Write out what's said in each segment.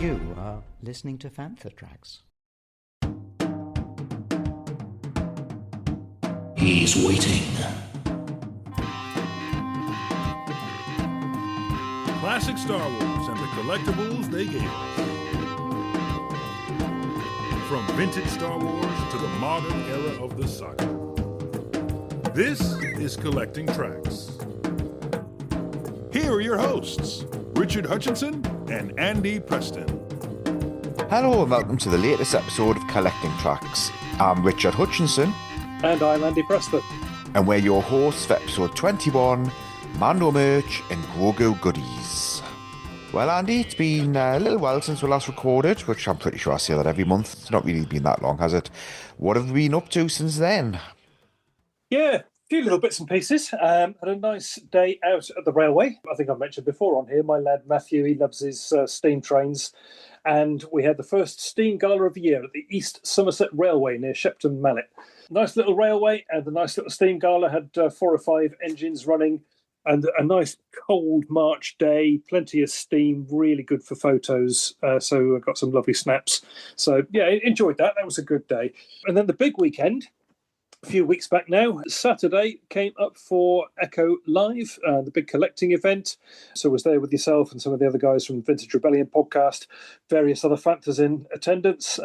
You are listening to Fantha tracks. He's waiting. Classic Star Wars and the collectibles they gave us. From vintage Star Wars to the modern era of the saga. This is Collecting Tracks. Here are your hosts, Richard Hutchinson and Andy Preston. Hello and welcome to the latest episode of Collecting Tracks. I'm Richard Hutchinson. And I'm Andy Preston. And we're your hosts for episode 21, Mando merch and Grogu goodies. Well, Andy, it's been a little while since we last recorded, which I'm pretty sure I say that every month. It's not really been that long, has it? What have we been up to since then? Yeah, a few little bits and pieces. Had a nice day out at the railway. I think I mentioned before on here, my lad Matthew, he loves his steam trains. And we had the first steam gala of the year at the East Somerset Railway near Shepton Mallet. Nice little railway, and the nice little steam gala had 4 or 5 engines running, and a nice cold March day, plenty of steam, really good for photos. So I got some lovely snaps. So yeah, enjoyed that. That was a good day. And then the big weekend, a few weeks back now, Saturday came up for Echo Live, the big collecting event. So I was there with yourself and some of the other guys from Vintage Rebellion podcast, various other Fanthas in attendance,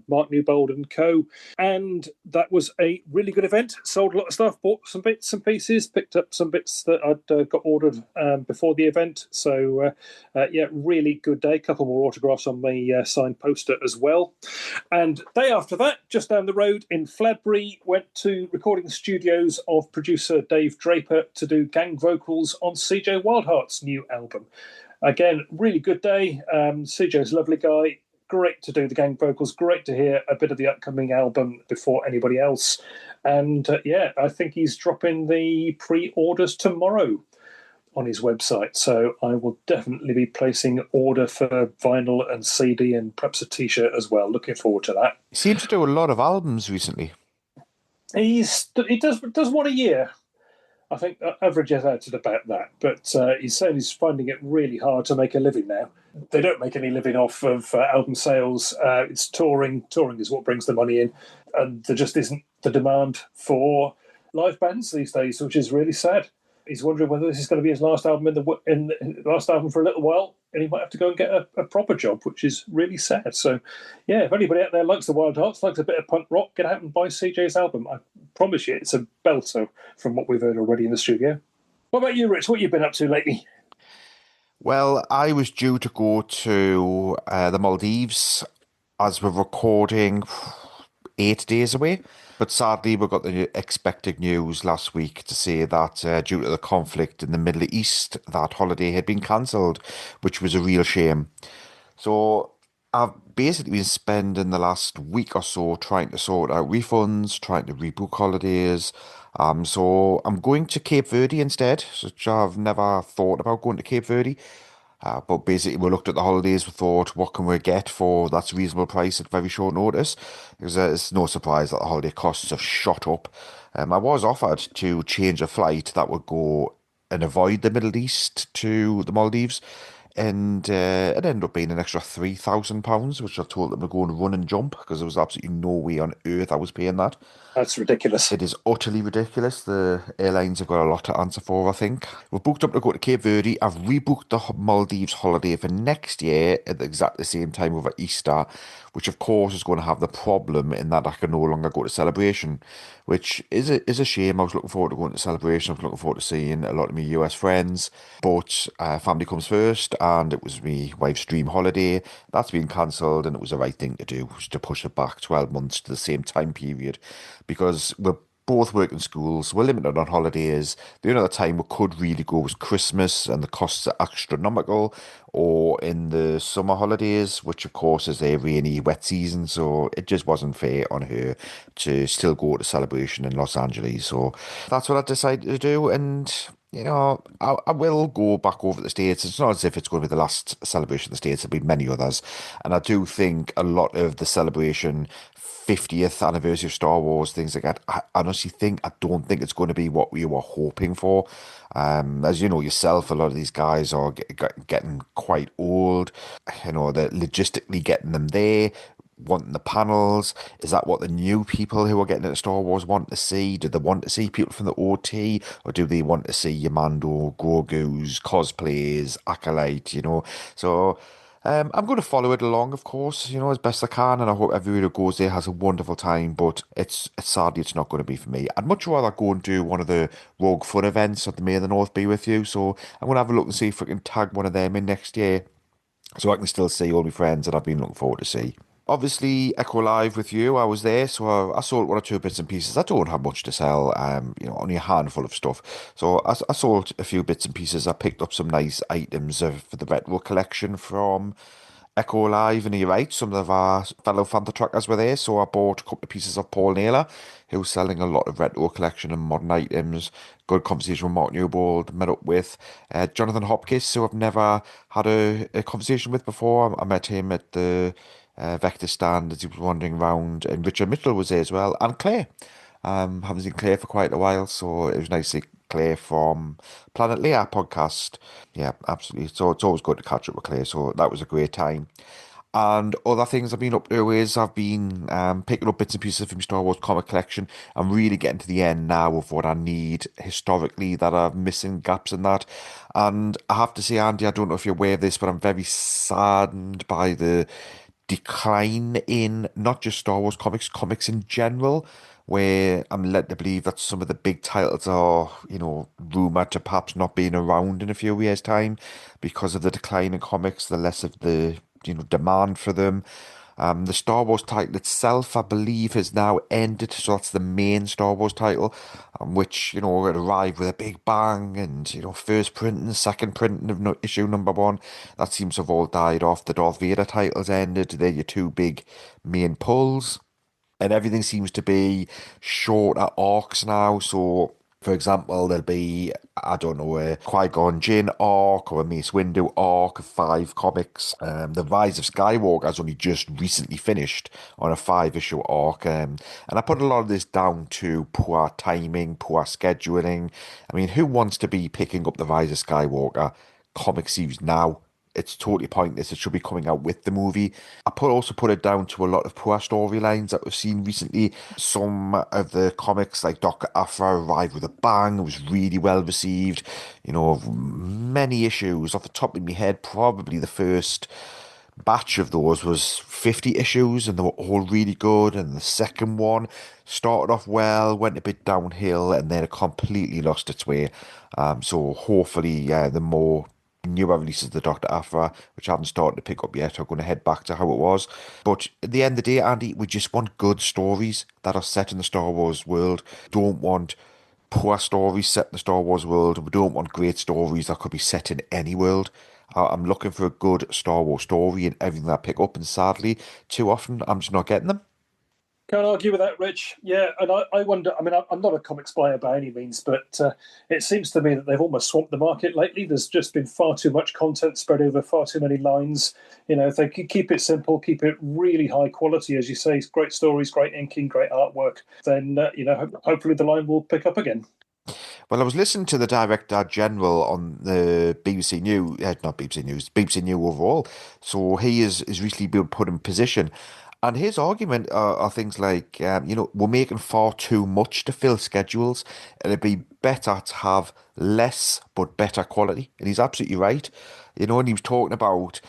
Mark Newbold and co. And that was a really good event. Sold a lot of stuff, bought some bits and pieces, picked up some bits that I'd got ordered before the event. So yeah, really good day. A couple more autographs on my signed poster as well. And day after that, just down the road in Fladbury, went to recording studios of producer Dave Draper to do gang vocals on CJ Wildheart's new album. Again, really good day. CJ's a lovely guy. Great to do the gang vocals. Great to hear a bit of the upcoming album before anybody else. And yeah, I think he's dropping the pre-orders tomorrow on his website. So I will definitely be placing an order for vinyl and CD and perhaps a T-shirt as well. Looking forward to that. He seems to do a lot of albums recently. He does one a year. I think averages out at about that. But he's saying he's finding it really hard to make a living now. They don't make any living off of album sales. It's touring. Touring is what brings the money in. And there just isn't the demand for live bands these days, which is really sad. He's wondering whether this is going to be his last album in the last album for a little while, and he might have to go and get a proper job, which is really sad. So, yeah, if anybody out there likes the Wild Hearts, likes a bit of punk rock, get out and buy CJ's album. I promise you, it's a belter from what we've heard already in the studio. What about you, Rich? What have you been up to lately? Well, I was due to go to the Maldives as we're recording 8 days away. But sadly, we got the expected news last week to say that due to the conflict in the Middle East, that holiday had been cancelled, which was a real shame. So I've basically been spending the last week or so trying to sort out refunds, trying to rebook holidays. So I'm going to Cape Verde instead, which I've never thought about going to Cape Verde. But basically, we looked at the holidays, we thought, what can we get for that's a reasonable price at very short notice? Because it's no surprise that the holiday costs have shot up. I was offered to change a flight that would go and avoid the Middle East to the Maldives. And it ended up being an extra £3,000, which I told them to go and run and jump because there was absolutely no way on earth I was paying that. That's ridiculous. It is utterly ridiculous. The airlines have got a lot to answer for, I think. We've booked up to go to Cape Verde. I've rebooked the Maldives holiday for next year at exactly the same time over Easter, which of course is going to have the problem in that I can no longer go to Celebration, which is a shame. I was looking forward to going to Celebration. I was looking forward to seeing a lot of my US friends, but family comes first, and it was my wife's dream holiday. That's been cancelled, and it was the right thing to do, was to push it back 12 months to the same time period, because we're both working schools, we're limited on holidays. The only other time we could really go was Christmas, and the costs are astronomical, or in the summer holidays, which of course is a rainy, wet season, so it just wasn't fair on her to still go to Celebration in Los Angeles. So that's what I decided to do, and I will go back over to the States. It's not as if it's going to be the last celebration of the States. There'll be many others. And I do think a lot of the celebration, 50th anniversary of Star Wars, things like that, I honestly I don't think it's going to be what we were hoping for. As you know yourself, a lot of these guys are getting quite old. They're logistically getting them there, wanting the panels. Is that what the new people who are getting into Star Wars want to see? Do they want to see people from the OT, or do they want to see your Mando, Grogu's, cosplays, Acolyte? So I'm going to follow it along, of course, as best I can, and I hope everyone who goes there has a wonderful time. But sadly, it's not going to be for me. I'd much rather go and do one of the Rogue Fun events at the May of the North be with you. So I'm going to have a look and see if I can tag one of them in next year, so I can still see all my friends that I've been looking forward to see. Obviously, Echo Live with you, I was there, so I sold one or two bits and pieces. I don't have much to sell, only a handful of stuff. So I sold a few bits and pieces. I picked up some nice items for the retro collection from Echo Live, and you're right, some of our fellow Fantha trackers were there, so I bought a couple of pieces of Paul Naylor, who's selling a lot of retro collection and modern items. Good conversation with Mark Newbold, met up with Jonathan Hopkins, who I've never had a conversation with before. I met him at the Vector stand as he was wandering around, and Richard Mitchell was there as well, and Claire. Haven't seen Claire for quite a while, so it was nice to see Claire from Planet Leia podcast. Yeah, absolutely. So it's always good to catch up with Claire, so that was a great time. And other things I've been up to is I've been picking up bits and pieces from Star Wars comic collection. I'm really getting to the end now of what I need historically that are missing gaps in that. And I have to say, Andy, I don't know if you're aware of this, but I'm very saddened by the decline in not just Star Wars comics in general, where I'm led to believe that some of the big titles are, rumored to perhaps not being around in a few years' time because of the decline in comics, the less of the, demand for them. The Star Wars title itself, I believe, has now ended, so that's the main Star Wars title, which, it arrived with a big bang, and, first printing, second printing of issue number one, that seems to have all died off. The Darth Vader titles ended, they're your two big main pulls, and everything seems to be shorter arcs now, so for example, there'll be, I don't know, a Qui-Gon Jinn arc or a Mace Windu arc of 5 comics. The Rise of Skywalker has only just recently finished on a 5-issue arc. And I put a lot of this down to poor timing, poor scheduling. I mean, who wants to be picking up the Rise of Skywalker comic series now? It's totally pointless. It should be coming out with the movie. Also put it down to a lot of poor storylines that we've seen recently. Some of the comics, like Dr. Aphra, arrived with a bang. It was really well received. Many issues. Off the top of my head, probably the first batch of those was 50 issues, and they were all really good. And the second one started off well, went a bit downhill, and then it completely lost its way. So hopefully, the more newer releases of the Dr. Aphra, which I haven't started to pick up yet, are going to head back to how it was. But at the end of the day, Andy, we just want good stories that are set in the Star Wars world. Don't want poor stories set in the Star Wars world. We don't want great stories that could be set in any world. I'm looking for a good Star Wars story in everything that I pick up, and sadly, too often, I'm just not getting them. Can't argue with that, Rich. Yeah, and I wonder, I mean, I'm not a comics buyer by any means, but it seems to me that they've almost swamped the market lately. There's just been far too much content spread over far too many lines. If they could keep it simple, keep it really high quality, as you say, great stories, great inking, great artwork, then, hopefully the line will pick up again. Well, I was listening to the Director General on the BBC News, not BBC News, BBC News overall. So he is recently been put in position. And his argument are things like, we're making far too much to fill schedules. It'd be better to have less but better quality. And he's absolutely right. And he was talking about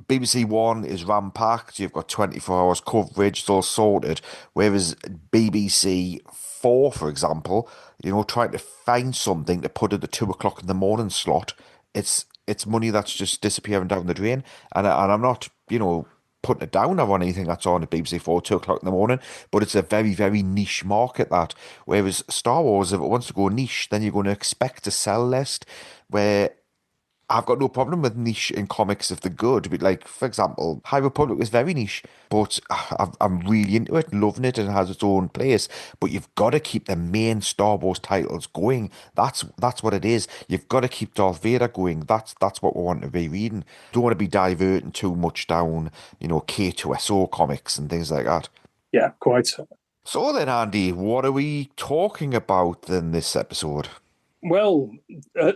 BBC One is ram-packed. You've got 24 hours coverage. It's all sorted. Whereas BBC Four, for example, trying to find something to put at the 2 o'clock in the morning slot, it's money that's just disappearing down the drain. And I'm not, putting it down or anything that's on at BBC 4, 2 o'clock in the morning, but it's a very, very niche market that. Whereas Star Wars, if it wants to go niche, then you're going to expect to sell less, where I've got no problem with niche in comics if they're good. But like, for example, High Republic was very niche, but I'm really into it, loving it, and it has its own place. But you've got to keep the main Star Wars titles going. That's what it is. You've got to keep Darth Vader going. That's what we want to be reading. Don't want to be diverting too much down, K2SO comics and things like that. Yeah, quite. So then, Andy, what are we talking about in this episode? Well,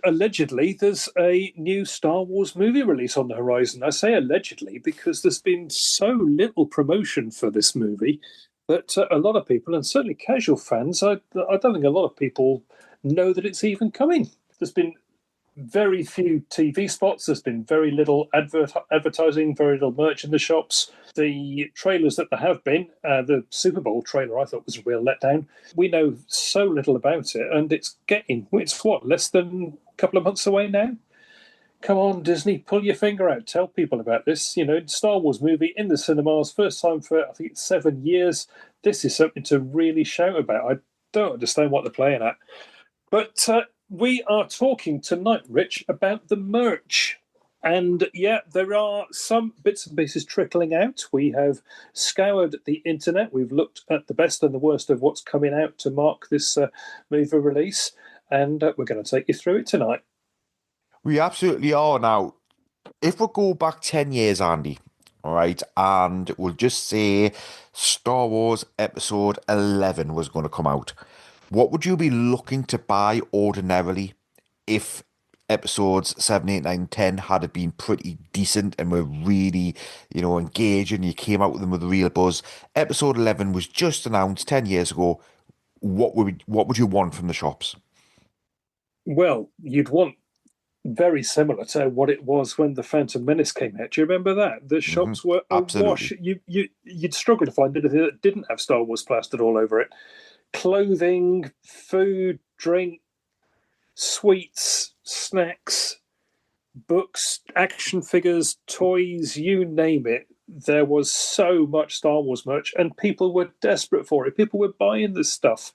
allegedly, there's a new Star Wars movie release on the horizon. I say allegedly because there's been so little promotion for this movie that a lot of people, and certainly casual fans, I don't think a lot of people know that it's even coming. There's been very few TV spots. There's been very little advertising, very little merch in the shops. The trailers that there have been, the Super Bowl trailer I thought was a real letdown. We know so little about it, and it's what, less than a couple of months away now? Come on, Disney, pull your finger out. Tell people about this. Star Wars movie in the cinemas, first time for, I think it's 7 years. This is something to really shout about. I don't understand what they're playing at. But we are talking tonight, Rich, about the merch. And yeah, there are some bits and pieces trickling out. We have scoured the internet. We've looked at the best and the worst of what's coming out to mark this movie release. And we're going to take you through it tonight. We absolutely are. Now, if we go back 10 years, Andy, all right, and we'll just say Star Wars Episode 11 was going to come out, what would you be looking to buy ordinarily if episodes 7, 8, 9, 10 had been pretty decent and were really, engaging? You came out with them with a real buzz. Episode 11 was just announced 10 years ago. What would you want from the shops? Well, you'd want very similar to what it was when the Phantom Menace came out. Do you remember that? The shops were awash. You'd struggle to find anything that didn't have Star Wars plastered all over it. Clothing, food, drink, sweets, snacks, books, action figures, toys, you name it. There was so much Star Wars merch, and people were desperate for it. People were buying this stuff.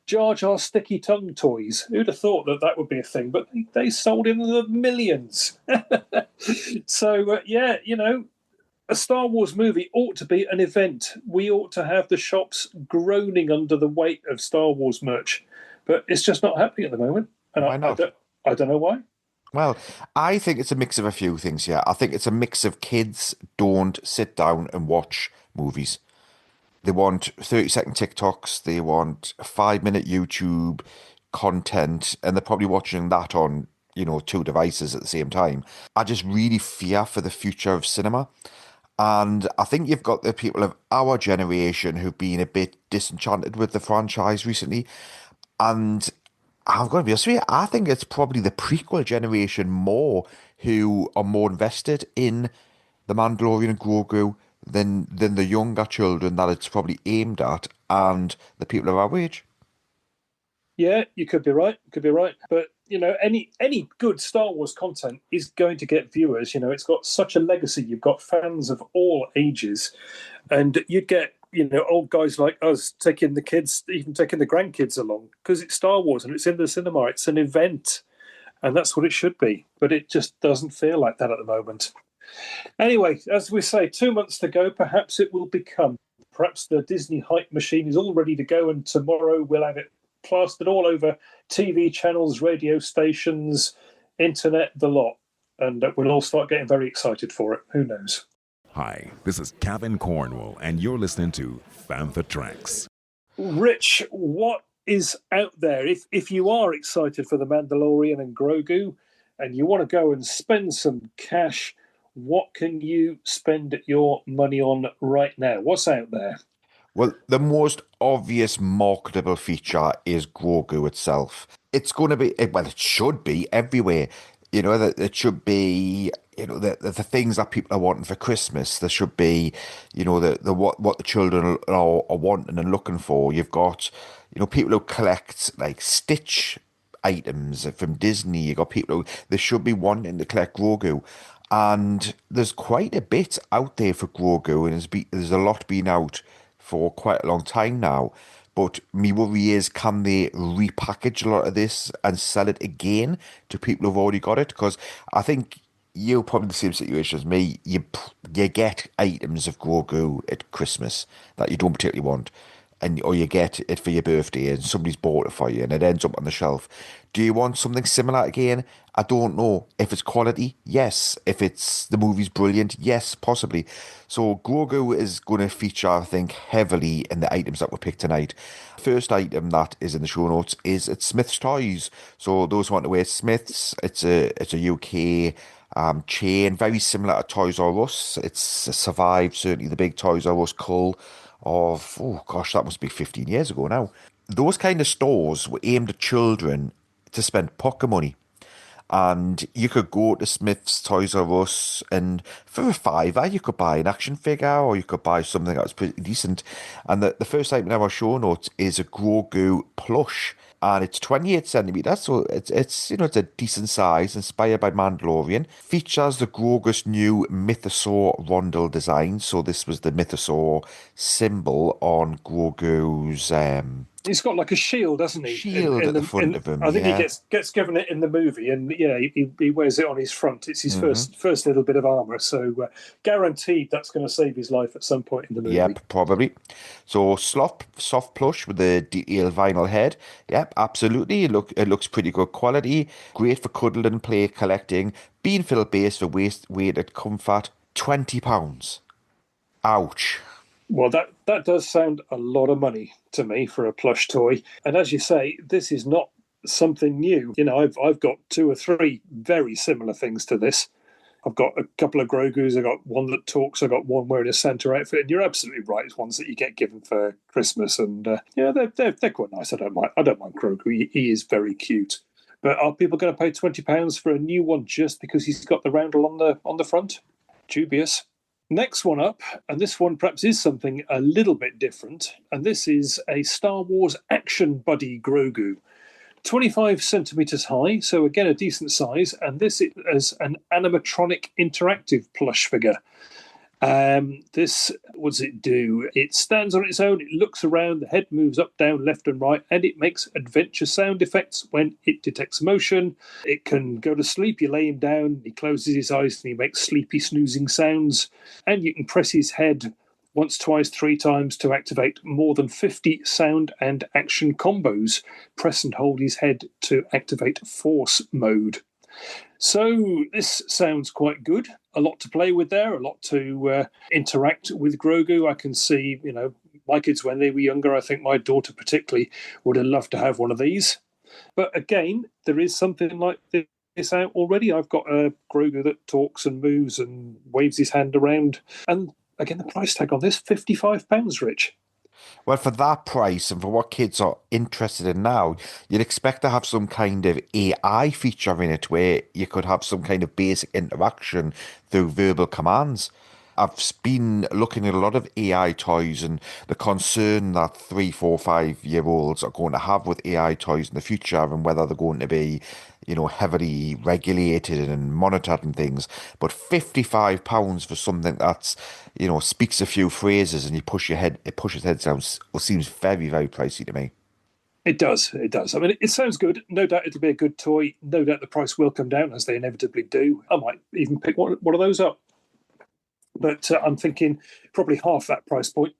Jar Jar sticky tongue toys. Who'd have thought that would be a thing? But they sold in the millions. So, a Star Wars movie ought to be an event. We ought to have the shops groaning under the weight of Star Wars merch. But it's just not happening at the moment. And Why not? I don't know why. Well, I think it's a mix of a few things here. I think it's a mix of kids don't sit down and watch movies. They want 30-second TikToks. They want 5-minute YouTube content. And they're probably watching that on, 2 devices at the same time. I just really fear for the future of cinema. And I think you've got the people of our generation who've been a bit disenchanted with the franchise recently. And I'm going to be honest with you, I think it's probably the prequel generation more who are more invested in the Mandalorian and Grogu than the younger children that it's probably aimed at and the people of our age. Yeah, you could be right. But, any good Star Wars content is going to get viewers. It's got such a legacy. You've got fans of all ages. And you'd get, old guys like us taking the kids, even taking the grandkids along, because it's Star Wars and it's in the cinema. It's an event. And that's what it should be. But it just doesn't feel like that at the moment. Anyway, as we say, 2 months to go. Perhaps it will become. Perhaps the Disney hype machine is all ready to go, and tomorrow we'll have it plastered all over TV channels, radio stations, internet, the lot. And we'll all start getting very excited for it. Who knows? Hi, this is Kevin Cornwall, and you're listening to Fantha Tracks. Rich, what is out there? If you are excited for The Mandalorian and Grogu, and you want to go and spend some cash, what can you spend your money on right now? What's out there? Well, the most obvious marketable feature is Grogu itself. It's going to be, well, it should be everywhere. That it should be, the things that people are wanting for Christmas. There should be, the what the children are wanting and looking for. You've got, people who collect like Stitch items from Disney. You've got people who, they should be wanting to collect Grogu. And there's quite a bit out there for Grogu, and there's a lot been out for quite a long time now. But me worry is, can they repackage a lot of this and sell it again to people who've already got it? Because I think you're probably in the same situation as me. You get items of Grogu at Christmas that you don't particularly want, or you get it for your birthday and somebody's bought it for you and it ends up on the shelf. Do you want something similar again? I don't know. If it's quality, yes. If it's the movie's brilliant, yes, possibly. So Grogu is going to feature, I think, heavily in the items that were picked tonight. First item that is in the show notes is at Smith's Toys. So those who want to wear Smith's, it's a UK chain, very similar to Toys R Us. It's survived certainly the big Toys R Us cull of, oh gosh, that must be 15 years ago now. Those kind of stores were aimed at children to spend pocket money. And you could go to Smith's, Toys R Us, and for a fiver, you could buy an action figure or you could buy something that was pretty decent. And the first item in our show notes is a Grogu plush. And it's 28 centimeters, so it's it's a decent size, inspired by Mandalorian. Features the Grogu's new mythosaur rondel design. So this was the mythosaur symbol on Grogu's He's got like a shield, hasn't he? Shield at the front of him. I think he gets given it in the movie, and he wears it on his front. It's his first little bit of armor, so guaranteed that's going to save his life at some point in the movie. Yep, probably. So soft plush with the detailed vinyl head. Yep, absolutely. It looks pretty good quality. Great for cuddling, play, collecting. Bean filled base for weighted comfort. £20. Ouch. Well, that does sound a lot of money to me for a plush toy. And as you say, this is not something new. I've got 2 or 3 very similar things to this. I've got a couple of Grogus. I've got one that talks. I've got one wearing a Santa outfit. And you're absolutely right. It's ones that you get given for Christmas. And they're quite nice. I don't mind Grogu. He is very cute. But are people going to pay £20 for a new one just because he's got the roundel on the front? Dubious. Next one up, and this one perhaps is something a little bit different, and this is a Star Wars action buddy Grogu. 25 centimetres high, so again a decent size, and this is an animatronic interactive plush figure. This, what does it do? It stands on its own, it looks around, the head moves up, down, left and right, and it makes adventure sound effects when it detects motion. It can go to sleep, you lay him down, he closes his eyes and he makes sleepy snoozing sounds, and you can press his head once, twice, 3 times to activate more than 50 sound and action combos. Press and hold his head to activate force mode. So this sounds quite good. A lot to play with there, a lot to interact with Grogu. I can see, my kids when they were younger, I think my daughter particularly would have loved to have one of these. But again, there is something like this out already. I've got a Grogu that talks and moves and waves his hand around. And again, the price tag on this, £55, Rich. Well, for that price and for what kids are interested in now, you'd expect to have some kind of AI feature in it where you could have some kind of basic interaction through verbal commands. I've been looking at a lot of AI toys and the concern that 3, 4, 5-year-olds are going to have with AI toys in the future and whether they're going to be, heavily regulated and monitored and things. But £55 for something that's, speaks a few phrases and it pushes head down, seems very, very pricey to me. It does. I mean, it sounds good. No doubt it'll be a good toy. No doubt the price will come down, as they inevitably do. I might even pick one of those up. But I'm thinking probably half that price point.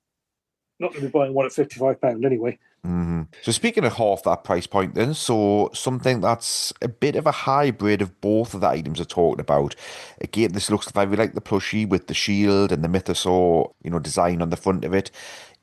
Not going to be buying one at £55 anyway. Mm-hmm. So speaking of half that price point then, so something that's a bit of a hybrid of both of the items we're talking about. Again, this looks very like the plushie with the shield and the mythosaur, design on the front of it.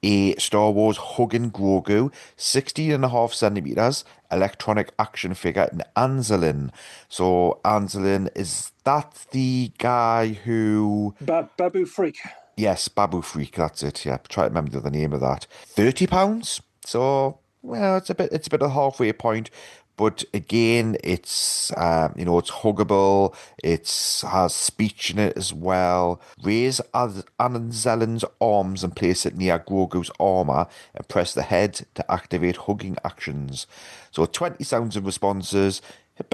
A Star Wars hugging Grogu, 16.5 centimeters, electronic action figure in Anzelin. So Anzelin, is that the guy who... Babu Freak. Yes, Babu Freak, that's it. Yeah, try to remember the name of that. £30. So, well, it's a bit of a halfway point. But again, it's it's huggable. It has speech in it as well. Raise Anzelin's arms and place it near Grogu's armor and press the head to activate hugging actions. So 20 sounds and responses.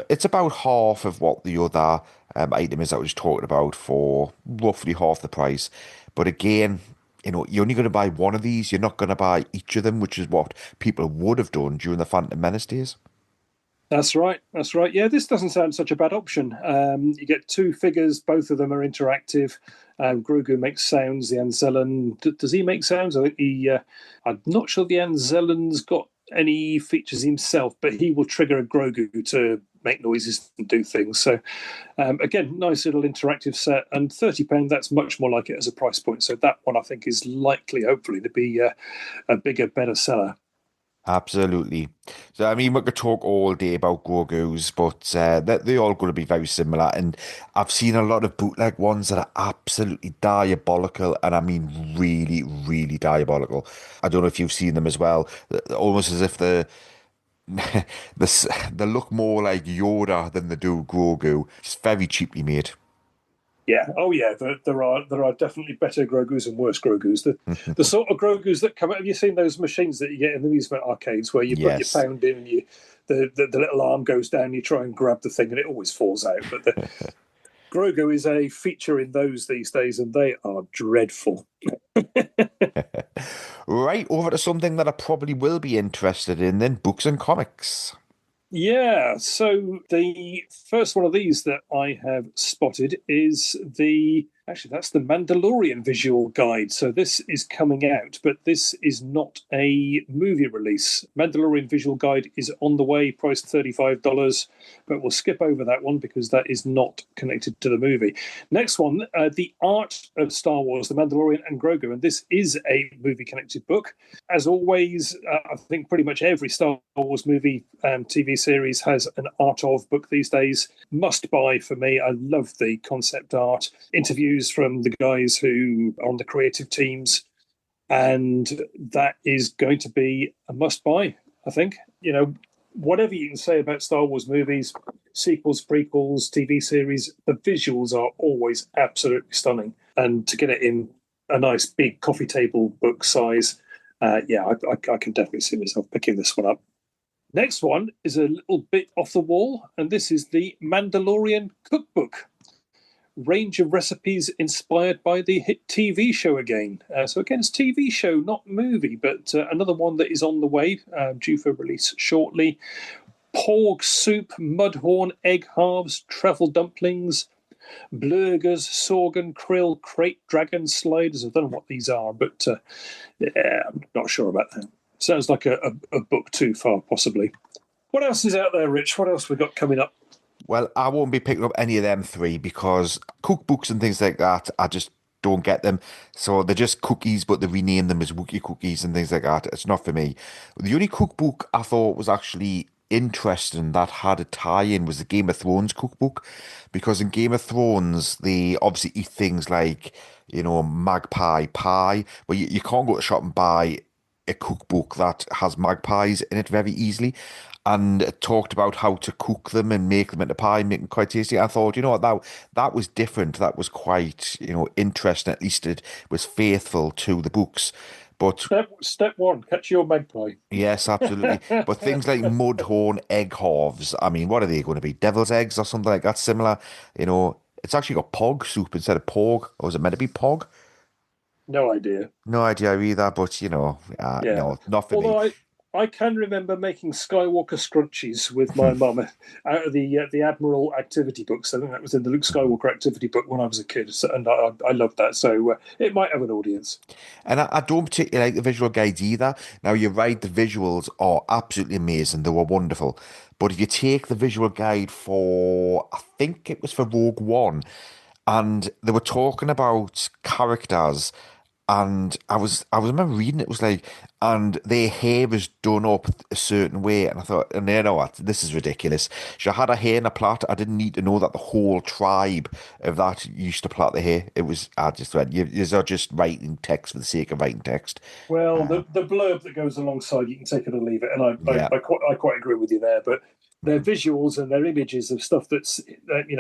It's about half of what the other item is that I was talking about for roughly half the price. But again, you're only going to buy one of these. You're not going to buy each of them, which is what people would have done during the Phantom Menace days. That's right. That's right. Yeah, this doesn't sound such a bad option. You get two figures. Both of them are interactive. Grogu makes sounds. The Anzellan, does he make sounds? I think I'm not sure the Anzellan's got any features himself, but he will trigger a Grogu to make noises and do things. So, again, nice little interactive set. And £30, that's much more like it as a price point. So that one, I think, is likely, hopefully, to be a bigger, better seller. Absolutely. So, I mean, we could talk all day about Grogu's, but they're all going to be very similar. And I've seen a lot of bootleg ones that are absolutely diabolical, and I mean really, really diabolical. I don't know if you've seen them as well. Almost as if they look more like Yoda than they do Grogu. It's very cheaply made. Yeah. Oh, yeah. There are definitely better Grogus and worse Grogus. The sort of Grogus that come out. Have you seen those machines that you get in the amusement arcades where you put your pound in and the little arm goes down, you try and grab the thing and it always falls out. But the Grogu is a feature in those these days, and they are dreadful. Right, over to something that I probably will be interested in then, books and comics. Yeah, so the first one of these that I have spotted is that's the Mandalorian visual guide. So this is coming out, but this is not a movie release. Mandalorian visual guide is on the way, priced $35, but we'll skip over that one because that is not connected to the movie. Next one, The Art of Star Wars, The Mandalorian and Grogu, and this is a movie-connected book. As always, I think pretty much every Star Wars movie TV series has an art of book these days. Must buy for me. I love the concept art. Interviews from the guys who are on the creative teams, and that is going to be a must buy, I think. Whatever you can say about Star Wars movies, sequels, prequels, TV series, the visuals are always absolutely stunning. And to get it in a nice big coffee table book size, I can definitely see myself picking this one up. Next one is a little bit off the wall, and this is the Mandalorian cookbook. Range of recipes inspired by the hit TV show again. So again, it's TV show, not movie, but another one that is on the way, due for release shortly. Porg soup, mudhorn, egg halves, truffle dumplings, blurgers, sorghum, krill, crate, dragon sliders. I don't know what these are, but I'm not sure about that. Sounds like a book too far, possibly. What else is out there, Rich? What else we got coming up? Well, I won't be picking up any of them three because cookbooks and things like that, I just don't get them. So they're just cookies, but they rename them as Wookiee cookies and things like that. It's not for me. The only cookbook I thought was actually interesting that had a tie-in was the Game of Thrones cookbook, because in Game of Thrones, they obviously eat things like, magpie pie, but you can't go to shop and buy a cookbook that has magpies in it very easily, and it talked about how to cook them and make them into pie, make them quite tasty. I thought, that was different. That was quite, interesting. At least it was faithful to the books. But step one, catch your magpie. Yes, absolutely. But things like mudhorn egg halves, I mean, what are they going to be? Devil's eggs or something like that? Similar, it's actually got pog soup instead of porg, or is it meant to be pog? No idea. No idea either, but no, not for me. I can remember making Skywalker scrunchies with my mum out of the Admiral activity books. I think that was in the Luke Skywalker activity book when I was a kid, and I loved that. So it might have an audience. And I don't particularly like the visual guides either. Now, you're right, the visuals are absolutely amazing. They were wonderful. But if you take the visual guide for, I think it was for Rogue One, and they were talking about characters, and I remember reading it was like, and their hair was done up a certain way, and I thought, and you know what, this is ridiculous. She had her hair in a plait. I didn't need to know that the whole tribe of that used to plait their hair. I just went, you're just writing text for the sake of writing text. Well, the blurb that goes alongside, you can take it or leave it, and I quite agree with you there, but their visuals and their images of stuff that's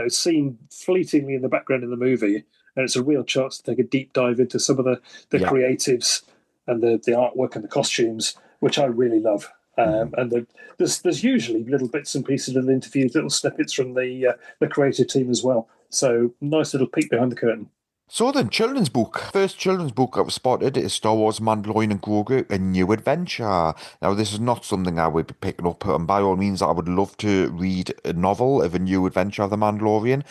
seen fleetingly in the background in the movie, and it's a real chance to take a deep dive into some of the creatives and the artwork and the costumes, which I really love. And there's usually little bits and pieces of the interviews, little snippets from the creative team as well. So nice little peek behind the curtain. So then, children's book. First children's book I've spotted is Star Wars Mandalorian and Grogu, A New Adventure. Now, this is not something I would be picking up, and by all means, I would love to read a novel of A New Adventure of the Mandalorian.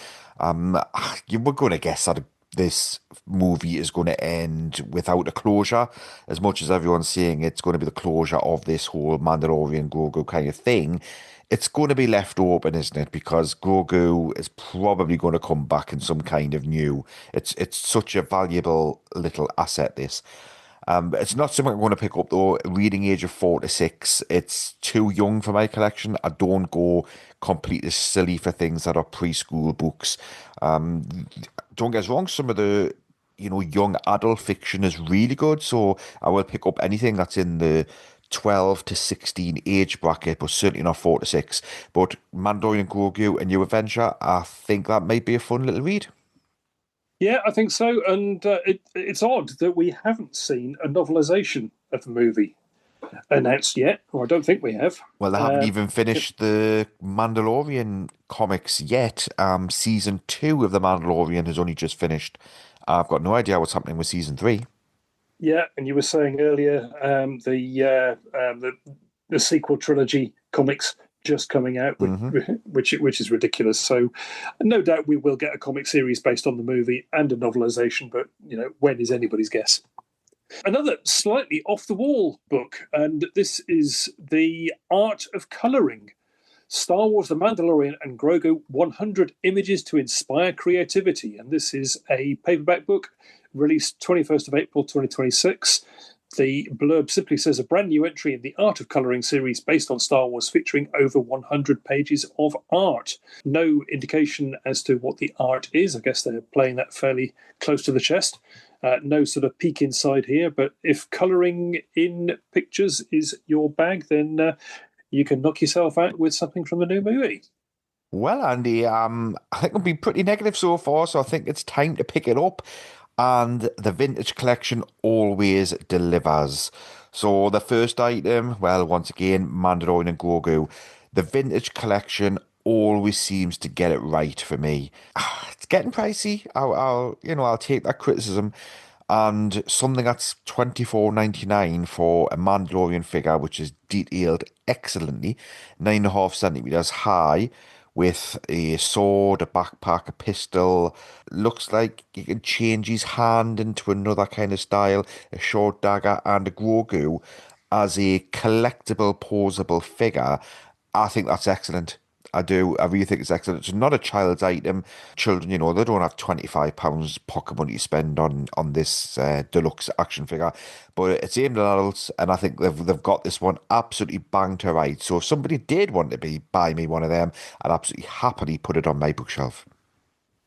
You were going to guess that this movie is going to end without a closure, as much as everyone's saying it's going to be the closure of this whole Mandalorian Grogu kind of thing. It's going to be left open, isn't it? Because Grogu is probably going to come back in some kind of new. It's such a valuable little asset. This. It's not something I'm going to pick up though. Reading age of 4 to 6, it's too young for my collection. I don't go completely silly for things that are preschool books. Don't get us wrong, some of the young adult fiction is really good, so I will pick up anything that's in the 12 to 16 age bracket, but certainly not 4 to 6. But Mandalorian and Grogu, A New Adventure, I think that might be a fun little read. Yeah, I think so. And it's odd that we haven't seen a novelisation of the movie announced yet, or I don't think we have. Well, they haven't even finished the Mandalorian comics yet. Season 2 of The Mandalorian has only just finished. I've got no idea what's happening with season 3. Yeah, and you were saying earlier the sequel trilogy comics just coming out, which is ridiculous. So, no doubt we will get a comic series based on the movie and a novelization, but when is anybody's guess. Another slightly off the wall book, and this is The Art of Colouring. Star Wars, The Mandalorian and Grogu, 100 Images to Inspire Creativity. And this is a paperback book released 21st of April 2026. The blurb simply says a brand new entry in the Art of Colouring series based on Star Wars, featuring over 100 pages of art. No indication as to what the art is. I guess they're playing that fairly close to the chest. No sort of peek inside here, but if colouring in pictures is your bag, then you can knock yourself out with something from the new movie. Well, Andy, I think I've been pretty negative so far, so I think it's time to pick it up. And the vintage collection always delivers. So the first item, well, once again, Mandalorian and Grogu. The vintage collection always seems to get it right for me. It's getting pricey. I'll take that criticism. And something that's $24.99 for a Mandalorian figure, which is detailed excellently, 9.5 centimeters high, with a sword, a backpack, a pistol. Looks like you can change his hand into another kind of style, a short dagger, and a Grogu as a collectible, posable figure. I think that's excellent. I do. I really think it's excellent. It's not a child's item. Children, they don't have £25 pocket money to spend on this deluxe action figure, but it's aimed at adults, and I think they've got this one absolutely bang to right. So if somebody did want to buy me one of them, I'd absolutely happily put it on my bookshelf.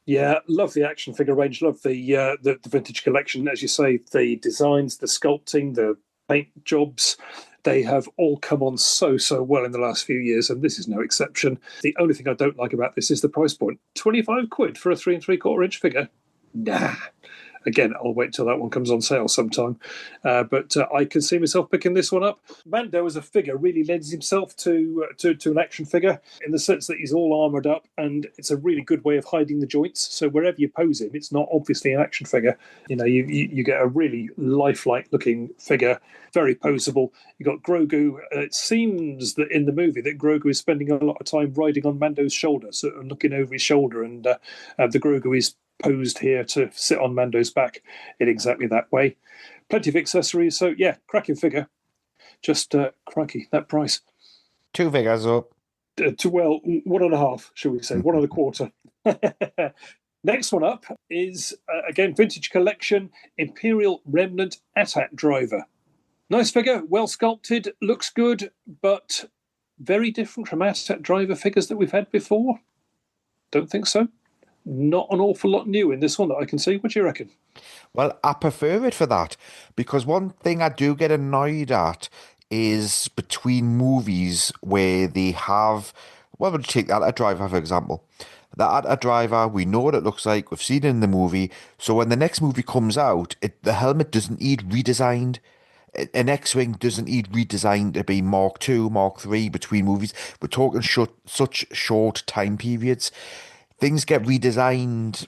Yeah, love the action figure range. Love the vintage collection. As you say, the designs, the sculpting, the paint jobs. They have all come on so well in the last few years, and this is no exception. The only thing I don't like about this is the price point. £25 for a 3 3/4 inch figure? Nah. Again, I'll wait till that one comes on sale sometime. But I can see myself picking this one up. Mando as a figure really lends himself to an action figure in the sense that he's all armoured up, and it's a really good way of hiding the joints. So wherever you pose him, it's not obviously an action figure. You get a really lifelike looking figure, very poseable. You've got Grogu. It seems that in the movie that Grogu is spending a lot of time riding on Mando's shoulder, sort of looking over his shoulder, and the Grogu is posed here to sit on Mando's back in exactly that way. Plenty of accessories, so yeah, cracking figure. Just crikey, that price. 2 figures up. 1.5, shall we say, 1.25. Next one up is again vintage collection, Imperial Remnant AT-AT driver. Nice figure, well sculpted, looks good, but very different from AT-AT driver figures that we've had before. Don't think so. Not an awful lot new in this one that I can see. What do you reckon? Well, I prefer it for that, because one thing I do get annoyed at is between movies where they have, well, we'll take that AT-AT driver, for example. The AT-AT driver, we know what it looks like, we've seen it in the movie, so when the next movie comes out, the helmet doesn't need redesigned. An X-Wing doesn't need redesigned to be Mark II, Mark III between movies. We're talking such short time periods. Things get redesigned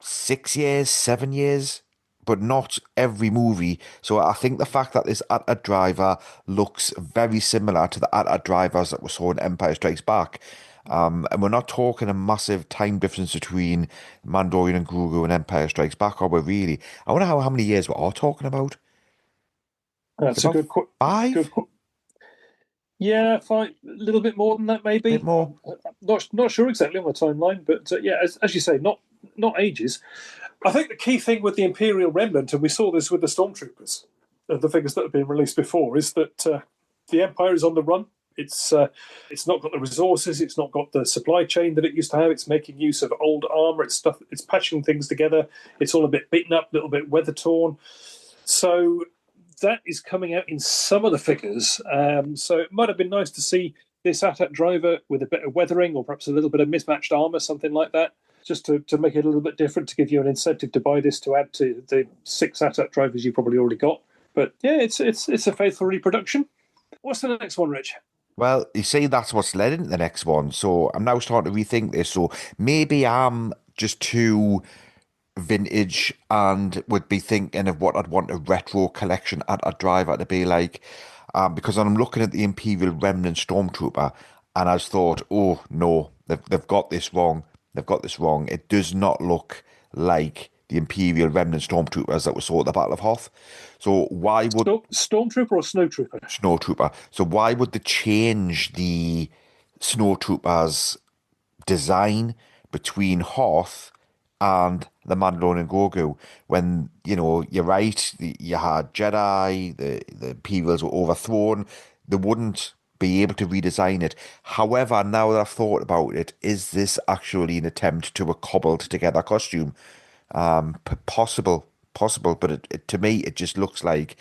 6 years, 7 years, but not every movie. So I think the fact that this AT-AT driver looks very similar to the AT-AT drivers that we saw in Empire Strikes Back. And we're not talking a massive time difference between Mandalorian and Grogu and Empire Strikes Back, are we really? I wonder how many years we are talking about. That's a About good five? good. Yeah, fine. A little bit more than that, maybe. Bit more. Not sure exactly on the timeline, but yeah, as you say, not ages. I think the key thing with the Imperial Remnant, and we saw this with the Stormtroopers, the figures that have been released before, is that the Empire is on the run. It's not got the resources. It's not got the supply chain that it used to have. It's making use of old armor. It's patching things together. It's all a bit beaten up, a little bit weather torn. So that is coming out in some of the figures. So it might have been nice to see this AT-AT driver with a bit of weathering or perhaps a little bit of mismatched armor, something like that, just to make it a little bit different, to give you an incentive to buy this to add to the 6 AT-AT drivers you've probably already got. But yeah, it's a faithful reproduction. What's the next one, Rich? Well, you see, that's what's led into the next one. So I'm now starting to rethink this. So maybe I'm just too vintage and would be thinking of what I'd want a retro collection at a driver to be like. Because I'm looking at the Imperial Remnant Stormtrooper and I just thought, oh no, they've got this wrong. They've got this wrong. It does not look like the Imperial Remnant Stormtroopers that we saw at the Battle of Hoth. So why would... Stormtrooper or Snowtrooper? Snowtrooper. So why would they change the Snowtroopers design between Hoth and the Mandalorian and Grogu when, you're right, you had Jedi, the Imperials were overthrown. They wouldn't be able to redesign it. However, now that I've thought about it, is this actually an attempt to a cobbled together costume? Possible, but to me, it just looks like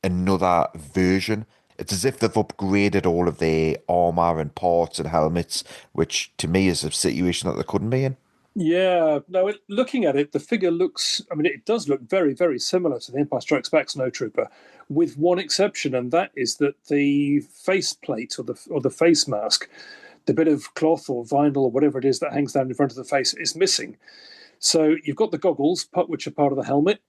another version. It's as if they've upgraded all of their armor and parts and helmets, which to me is a situation that they couldn't be in. Yeah, no, looking at it, the figure looks, it does look very, very similar to the Empire Strikes Back Snowtrooper, with one exception, and that is that the faceplate or the face mask, the bit of cloth or vinyl or whatever it is that hangs down in front of the face, is missing. So you've got the goggles, which are part of the helmet,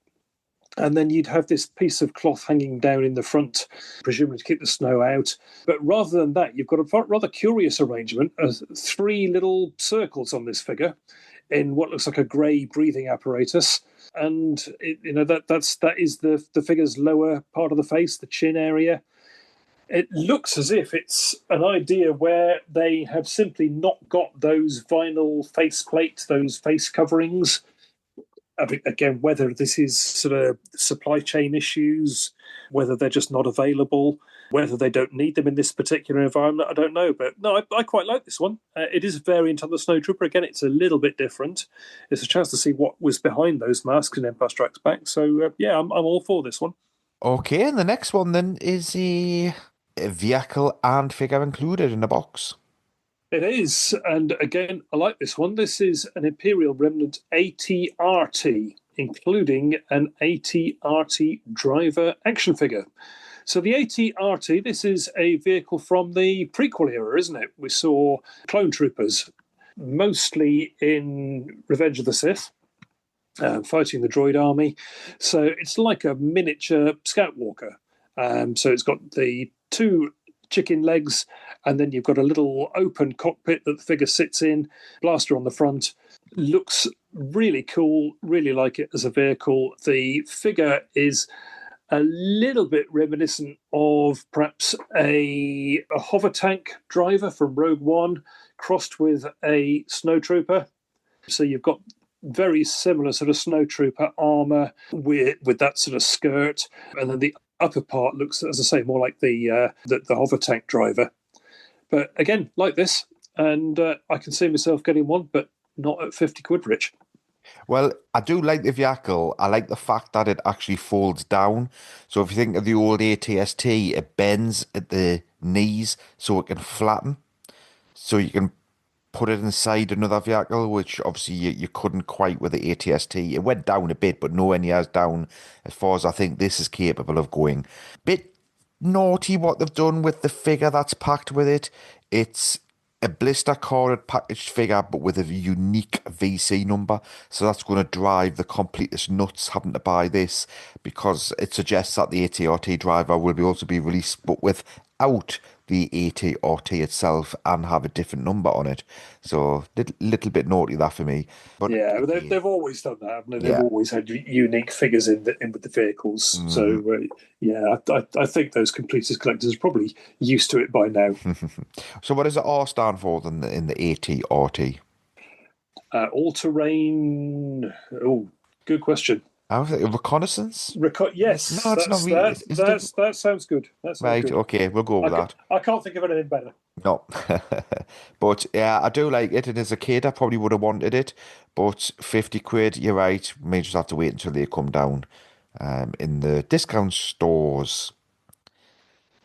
and then you'd have this piece of cloth hanging down in the front, presumably to keep the snow out. But rather than that, you've got a rather curious arrangement of 3 little circles on this figure in what looks like a grey breathing apparatus. And that is the figure's lower part of the face, the chin area. It looks as if it's an idea where they have simply not got those vinyl face plates, those face coverings. Again, whether this is sort of supply chain issues, whether they're just not available, whether they don't need them in this particular environment, I don't know. But no, I quite like this one. It is a variant of the Snowtrooper. Again, it's a little bit different. It's a chance to see what was behind those masks in Empire Strikes Back. So yeah, I'm all for this one. Okay, and the next one then is a vehicle and figure included in the box. It is, and again, I like this one. This is an Imperial Remnant AT-RT, including an AT-RT driver action figure. So the AT-RT, this is a vehicle from the prequel era, isn't it? We saw clone troopers, mostly in Revenge of the Sith, fighting the droid army. So it's like a miniature scout walker. So it's got the 2 chicken legs, and then you've got a little open cockpit that the figure sits in, blaster on the front. Looks really cool, really like it as a vehicle. The figure is a little bit reminiscent of perhaps a hover tank driver from Rogue One crossed with a snowtrooper. So you've got very similar sort of snowtrooper armor with that sort of skirt, and then the upper part looks, as I say, more like the hover tank driver. But again, like this, and I can see myself getting one, but not at 50 quid, Rich. Well, I do like the vehicle. I like the fact that it actually folds down. So if you think of the old ATST, it bends at the knees so it can flatten. So you can put it inside another vehicle, which obviously you couldn't quite with the ATST. It went down a bit, but nowhere near as down as far as I think this is capable of going. Bit naughty what they've done with the figure that's packed with it. It's a blister carded packaged figure, but with a unique VC number. So that's going to drive the completest nuts having to buy this, because it suggests that the AT-RT driver will be also be released, but without the AT-RT itself, and have a different number on it. So little bit naughty that for me. But Yeah, but again, they've always done that, haven't they? They've yeah. always had unique figures in with the vehicles. So yeah, I think those completist collectors are probably used to it by now. So what does the R stand for then in the AT-RT? All terrain. Oh, good question. I was like, reconnaissance? Yes, No, it's not really. that sounds good. That sounds Right, good. okay, we'll go with that. I can't think of anything better. No. But yeah, I do like it. And as a kid, I probably would have wanted it. But 50 quid, you're right. May just have to wait until they come down in the discount stores.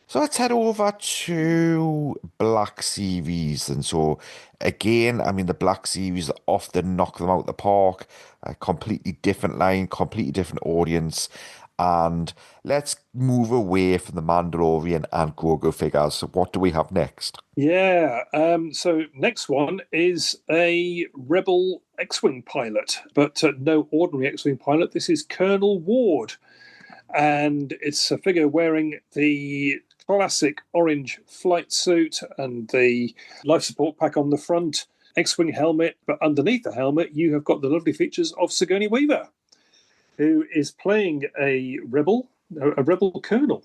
So let's head over to Black Series. And so, again, I mean, the Black Series often knock them out the park. A completely different line, completely different audience. And let's move away from the Mandalorian and Grogu figures. So what do we have next? Yeah. So next one is a Rebel X-wing pilot, but no ordinary X-wing pilot. This is Colonel Ward, and it's a figure wearing the classic orange flight suit and the life support pack on the front, X-wing helmet, but underneath the helmet you have got the lovely features of Sigourney Weaver, who is playing a rebel colonel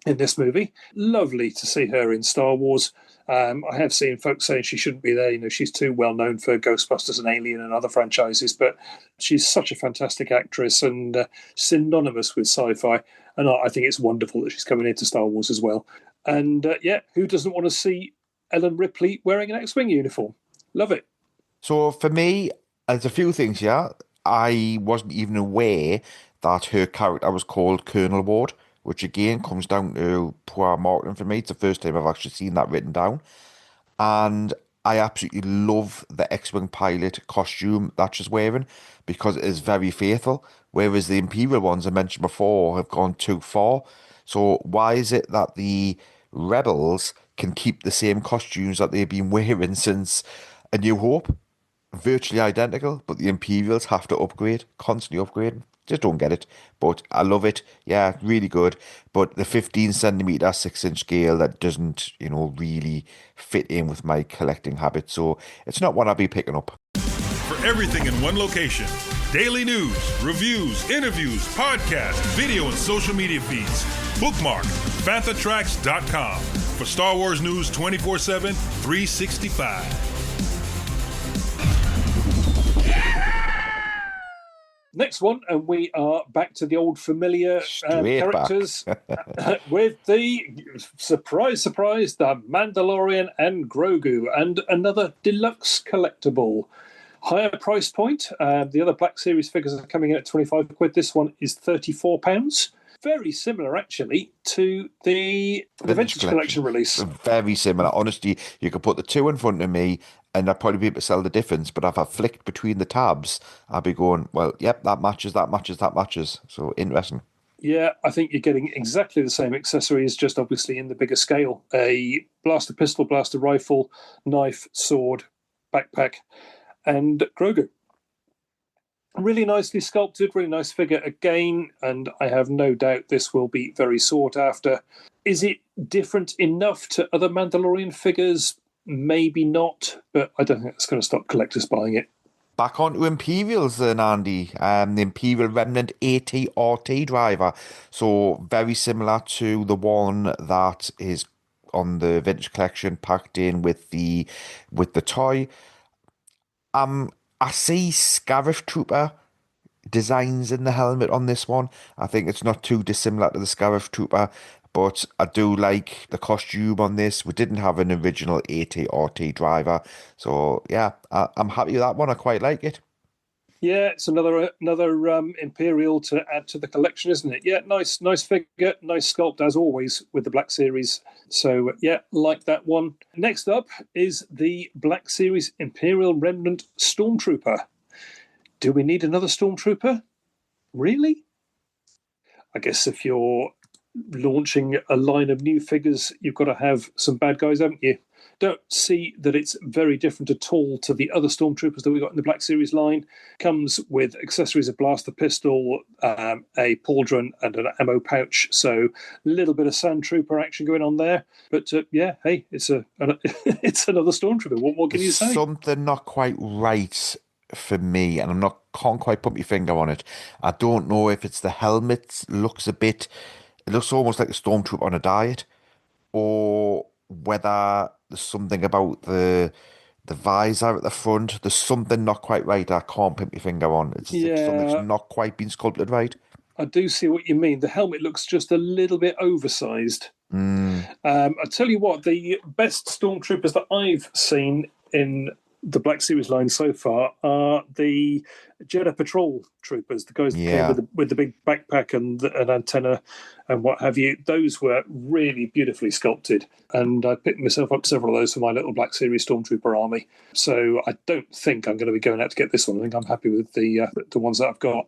in this movie. Lovely to see her in Star Wars. I have seen folks saying she shouldn't be there. You know, she's too well known for Ghostbusters and Alien and other franchises, but she's such a fantastic actress and synonymous with sci-fi. And I think it's wonderful that she's coming into Star Wars as well. And yeah, who doesn't want to see Ellen Ripley wearing an X-Wing uniform? Love it. So for me, there's a few things here. I wasn't even aware that her character was called Colonel Ward, which again comes down to poor marketing for me. It's the first time I've actually seen that written down. And I absolutely love the X-Wing pilot costume that she's wearing, because it is very faithful, whereas the Imperial ones I mentioned before have gone too far. So why is it that the Rebels can keep the same costumes that they've been wearing since A New Hope? Virtually identical, but the Imperials have to upgrade, constantly upgrading. Just don't get it, but I love it. Yeah, really good. But the 15cm 6-inch scale, that doesn't, really fit in with my collecting habit. So it's not one I'll be picking up. For everything in one location, daily news, reviews, interviews, podcasts, video, and social media feeds, bookmark fanthatracks.com for Star Wars news 24/7, 365. Next one, and we are back to the old familiar characters with the surprise, the Mandalorian and Grogu, and another deluxe collectible. Higher price point. The other Black Series figures are coming in at 25 quid. This one is £34. Very similar, actually, to the Vintage Collection release. Very similar. Honestly, you could put the two in front of me and I'd probably be able to sell the difference. But if I flicked between the tabs, I'd be going, well, yep, that matches. So interesting. Yeah, I think you're getting exactly the same accessories, just obviously in the bigger scale. A blaster pistol, blaster rifle, knife, sword, backpack, and Grogu. Really nicely sculpted, really nice figure again, and I have no doubt this will be very sought after. Is it different enough to other Mandalorian figures? Maybe not, but I don't think that's going to stop collectors buying it. Back on to Imperials then, Andy. The Imperial Remnant AT-RT driver. So very similar to the one that is on the Vintage Collection, packed in with the toy. I see Scarif Trooper designs in the helmet on this one. I think it's not too dissimilar to the Scarif Trooper, but I do like the costume on this. We didn't have an original AT-RT driver, so yeah, I'm happy with that one. I quite like it. Yeah, it's another Imperial to add to the collection, isn't it? Yeah, nice figure, nice sculpt as always with the Black Series. So yeah, like that one. Next up is the Black Series Imperial Remnant Stormtrooper. Do we need another Stormtrooper? Really? I guess if you're launching a line of new figures, you've got to have some bad guys, haven't you? Don't see that it's very different at all to the other Stormtroopers that we got in the Black Series line. Comes with accessories, a blaster pistol, a pauldron, and an ammo pouch. So a little bit of Sandtrooper action going on there. But yeah, hey, it's it's another Stormtrooper. What more can you say? Something not quite right for me, and can't quite put my finger on it. I don't know if it's the helmet. It looks almost like a Stormtrooper on a diet, or whether there's something about the visor at the front. There's something not quite right. I can't put my finger on. It's as if something's not quite been sculpted right. I do see what you mean. The helmet looks just a little bit oversized. I tell you what, the best Stormtroopers that I've seen in the Black Series line so far are the Jedi Patrol troopers, the guys that came with the big backpack and an antenna and what have you. Those were really beautifully sculpted, and I picked myself up several of those for my little Black Series Stormtrooper army. So I don't think I'm going to be going out to get this one. I think I'm happy with the ones that I've got.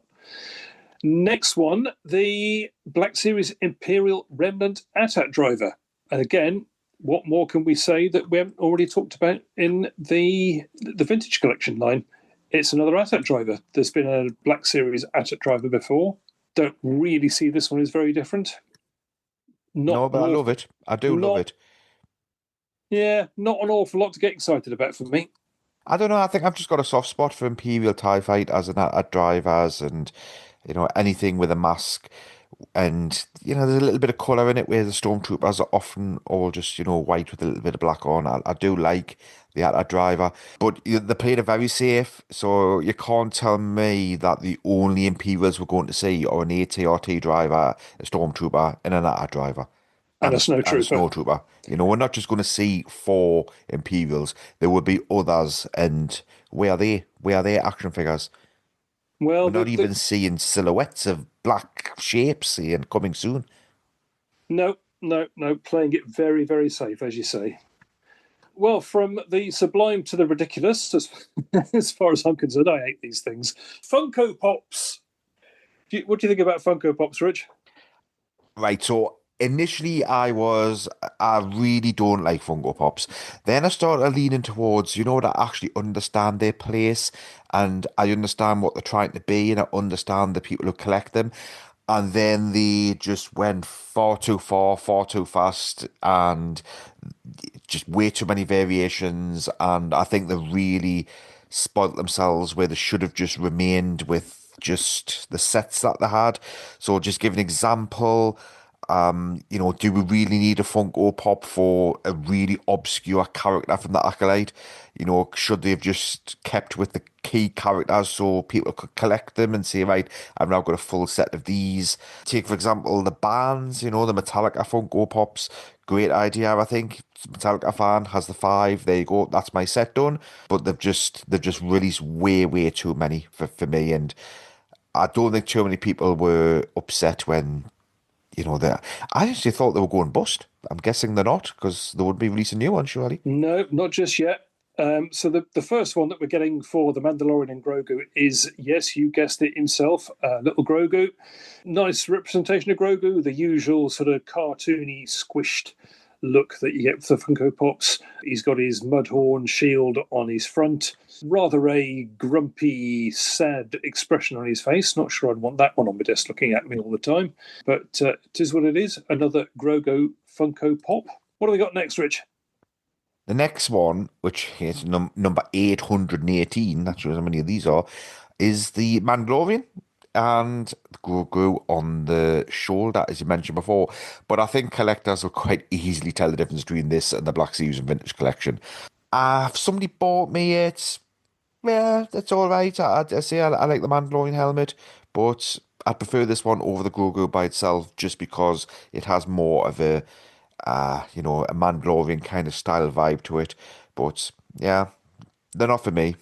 Next one, the Black Series Imperial Remnant AT-AT driver. And again, what more can we say that we haven't already talked about in the Vintage Collection line? It's another AT-AT driver. There's been a Black Series AT-AT driver before. Don't really see this one as very different. No, but I love it. I do love it. Yeah, not an awful lot to get excited about for me. I don't know. I think I've just got a soft spot for Imperial TIE Fighters and AT-AT drivers, and anything with a mask. And, there's a little bit of colour in it where the Stormtroopers are often all just, white with a little bit of black on. I do like the AT-AT driver. But they played it very safe, so you can't tell me that the only Imperials we're going to see are an AT-RT driver, a Stormtrooper, and an AT-AT driver. And a snowtrooper. We're not just going to see 4 Imperials. There will be others. And where are they? Where are their action figures? Well, we're not even seeing silhouettes of black shapes and coming soon. No. Playing it very, very safe, as you say. Well, from the sublime to the ridiculous, as far as I'm concerned, I hate these things. Funko Pops. What do you think about Funko Pops, Rich? Right, so initially I really don't like Funko Pops. Then I started leaning towards, that I actually understand their place, and I understand what they're trying to be, and I understand the people who collect them. And then they just went far too far, far too fast, and just way too many variations. And I think they really spoilt themselves where they should have just remained with just the sets that they had. So just give an example. Do we really need a Funko Pop for a really obscure character from the Acolyte? Should they have just kept with the key characters so people could collect them and say, right, I've now got a full set of these. Take, for example, the bands, the Metallica Funko Pops. Great idea, I think. Metallica fan has the 5. There you go. That's my set done. But they've just released way, way too many for me. And I don't think too many people were upset when I actually thought they were going bust. I'm guessing they're not, because they would be releasing new ones, surely. No, not just yet. So the first one that we're getting for the Mandalorian and Grogu is, yes, you guessed it himself, little Grogu. Nice representation of Grogu, the usual sort of cartoony, squished look that you get for the Funko Pops. He's got his Mudhorn shield on his front. Rather a grumpy, sad expression on his face. Not sure I'd want that one on my desk looking at me all the time. But it is what it is. Another Grogu Funko Pop. What do we got next, Rich? The next one, which is number 818, not sure how many of these are, is the Mandalorian and Grogu on the shoulder, as you mentioned before. But I think collectors will quite easily tell the difference between this and the Black Series and Vintage Collection. If somebody bought me it, yeah, that's all right. I say I like the Mandalorian helmet, but I prefer this one over the Grogu by itself, just because it has more of a Mandalorian kind of style vibe to it. But yeah, they're not for me.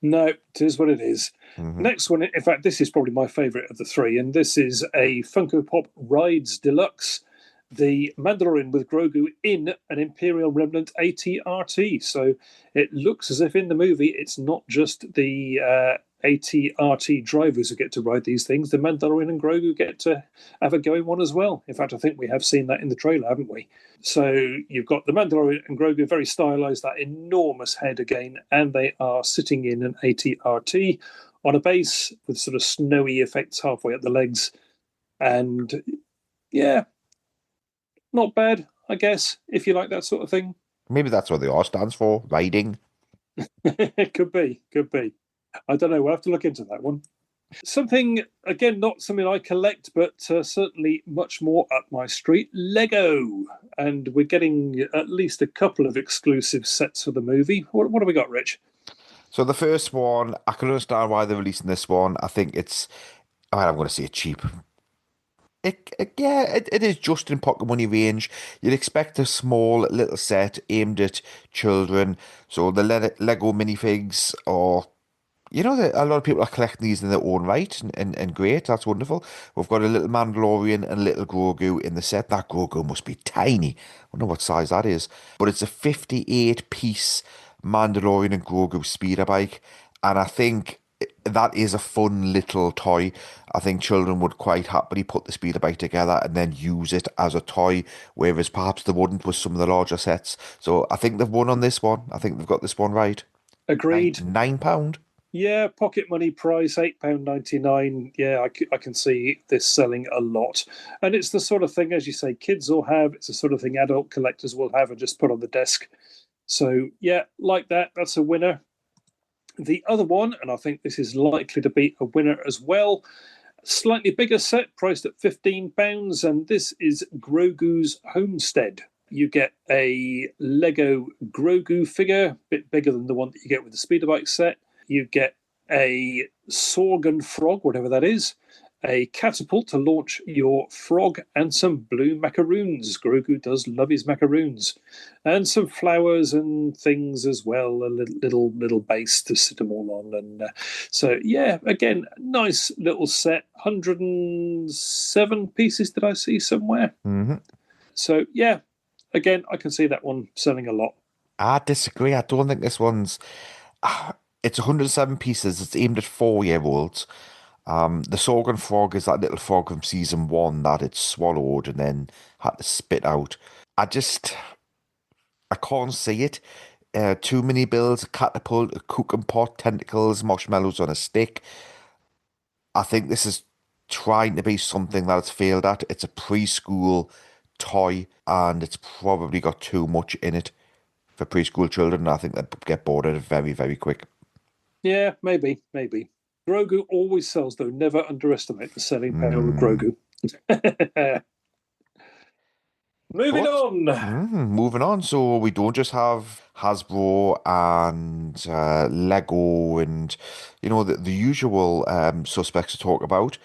No, it is what it is. Mm-hmm. Next one, in fact, this is probably my favourite of the 3, and this is a Funko Pop Rides Deluxe, the Mandalorian with Grogu in an Imperial Remnant AT-RT. So it looks as if in the movie it's not just the AT-RT drivers who get to ride these things. The Mandalorian and Grogu get to have a go in one as well. In fact, I think we have seen that in the trailer, haven't we? So you've got the Mandalorian and Grogu, very stylized, that enormous head again, and they are sitting in an AT-RT on a base with sort of snowy effects halfway up the legs. And yeah, not bad, I guess, if you like that sort of thing. Maybe that's what the R stands for, riding. It could be. I don't know. We'll have to look into that one. Something, again, not something I collect, but certainly much more up my street, Lego. And we're getting at least a couple of exclusive sets for the movie. What have we got, Rich? So the first one, I can understand why they're releasing this one. I think I'm going to say it's cheap. It is just in pocket money range. You'd expect a small little set aimed at children. So the Lego minifigs, or a lot of people are collecting these in their own right, and great. That's wonderful. We've got a little Mandalorian and a little Grogu in the set. That Grogu must be tiny. I wonder what size that is. But it's a 58-piece Mandalorian and Grogu speeder bike, and I think that is a fun little toy. I think children would quite happily put the speeder bike together and then use it as a toy, whereas perhaps they wouldn't with some of the larger sets. So I think they've won on this one. I think they've got this one right. Agreed. £9. Yeah, pocket money price, £8.99. Yeah, I can see this selling a lot. And it's the sort of thing, as you say, kids will have. It's the sort of thing adult collectors will have and just put on the desk. So, yeah, like that. That's a winner. The other one, and I think this is likely to be a winner as well, slightly bigger set, priced at £15, and this is Grogu's Homestead. You get a Lego Grogu figure, a bit bigger than the one that you get with the speeder bike set. You get a Sorgan frog, whatever that is, a catapult to launch your frog, and some blue macaroons. Grogu does love his macaroons. And some flowers and things as well, a little base to sit them all on. And so, yeah, again, nice little set. 107 pieces did I see somewhere? Mm-hmm. So, yeah, again, I can see that one selling a lot. I disagree. I don't think this one's... It's 107 pieces. It's aimed at 4-year-olds. The Sorgan frog is that little frog from season 1 that it swallowed and then had to spit out. I can't see it. Too many bills, a catapult, a cooking pot, tentacles, marshmallows on a stick. I think this is trying to be something that it's failed at. It's a preschool toy, and it's probably got too much in it for preschool children. I think they'd get bored of it very, very quick. Yeah, maybe. Grogu always sells, though. Never underestimate the selling power of Grogu. Moving on. So we don't just have Hasbro and Lego and, the usual suspects to talk about.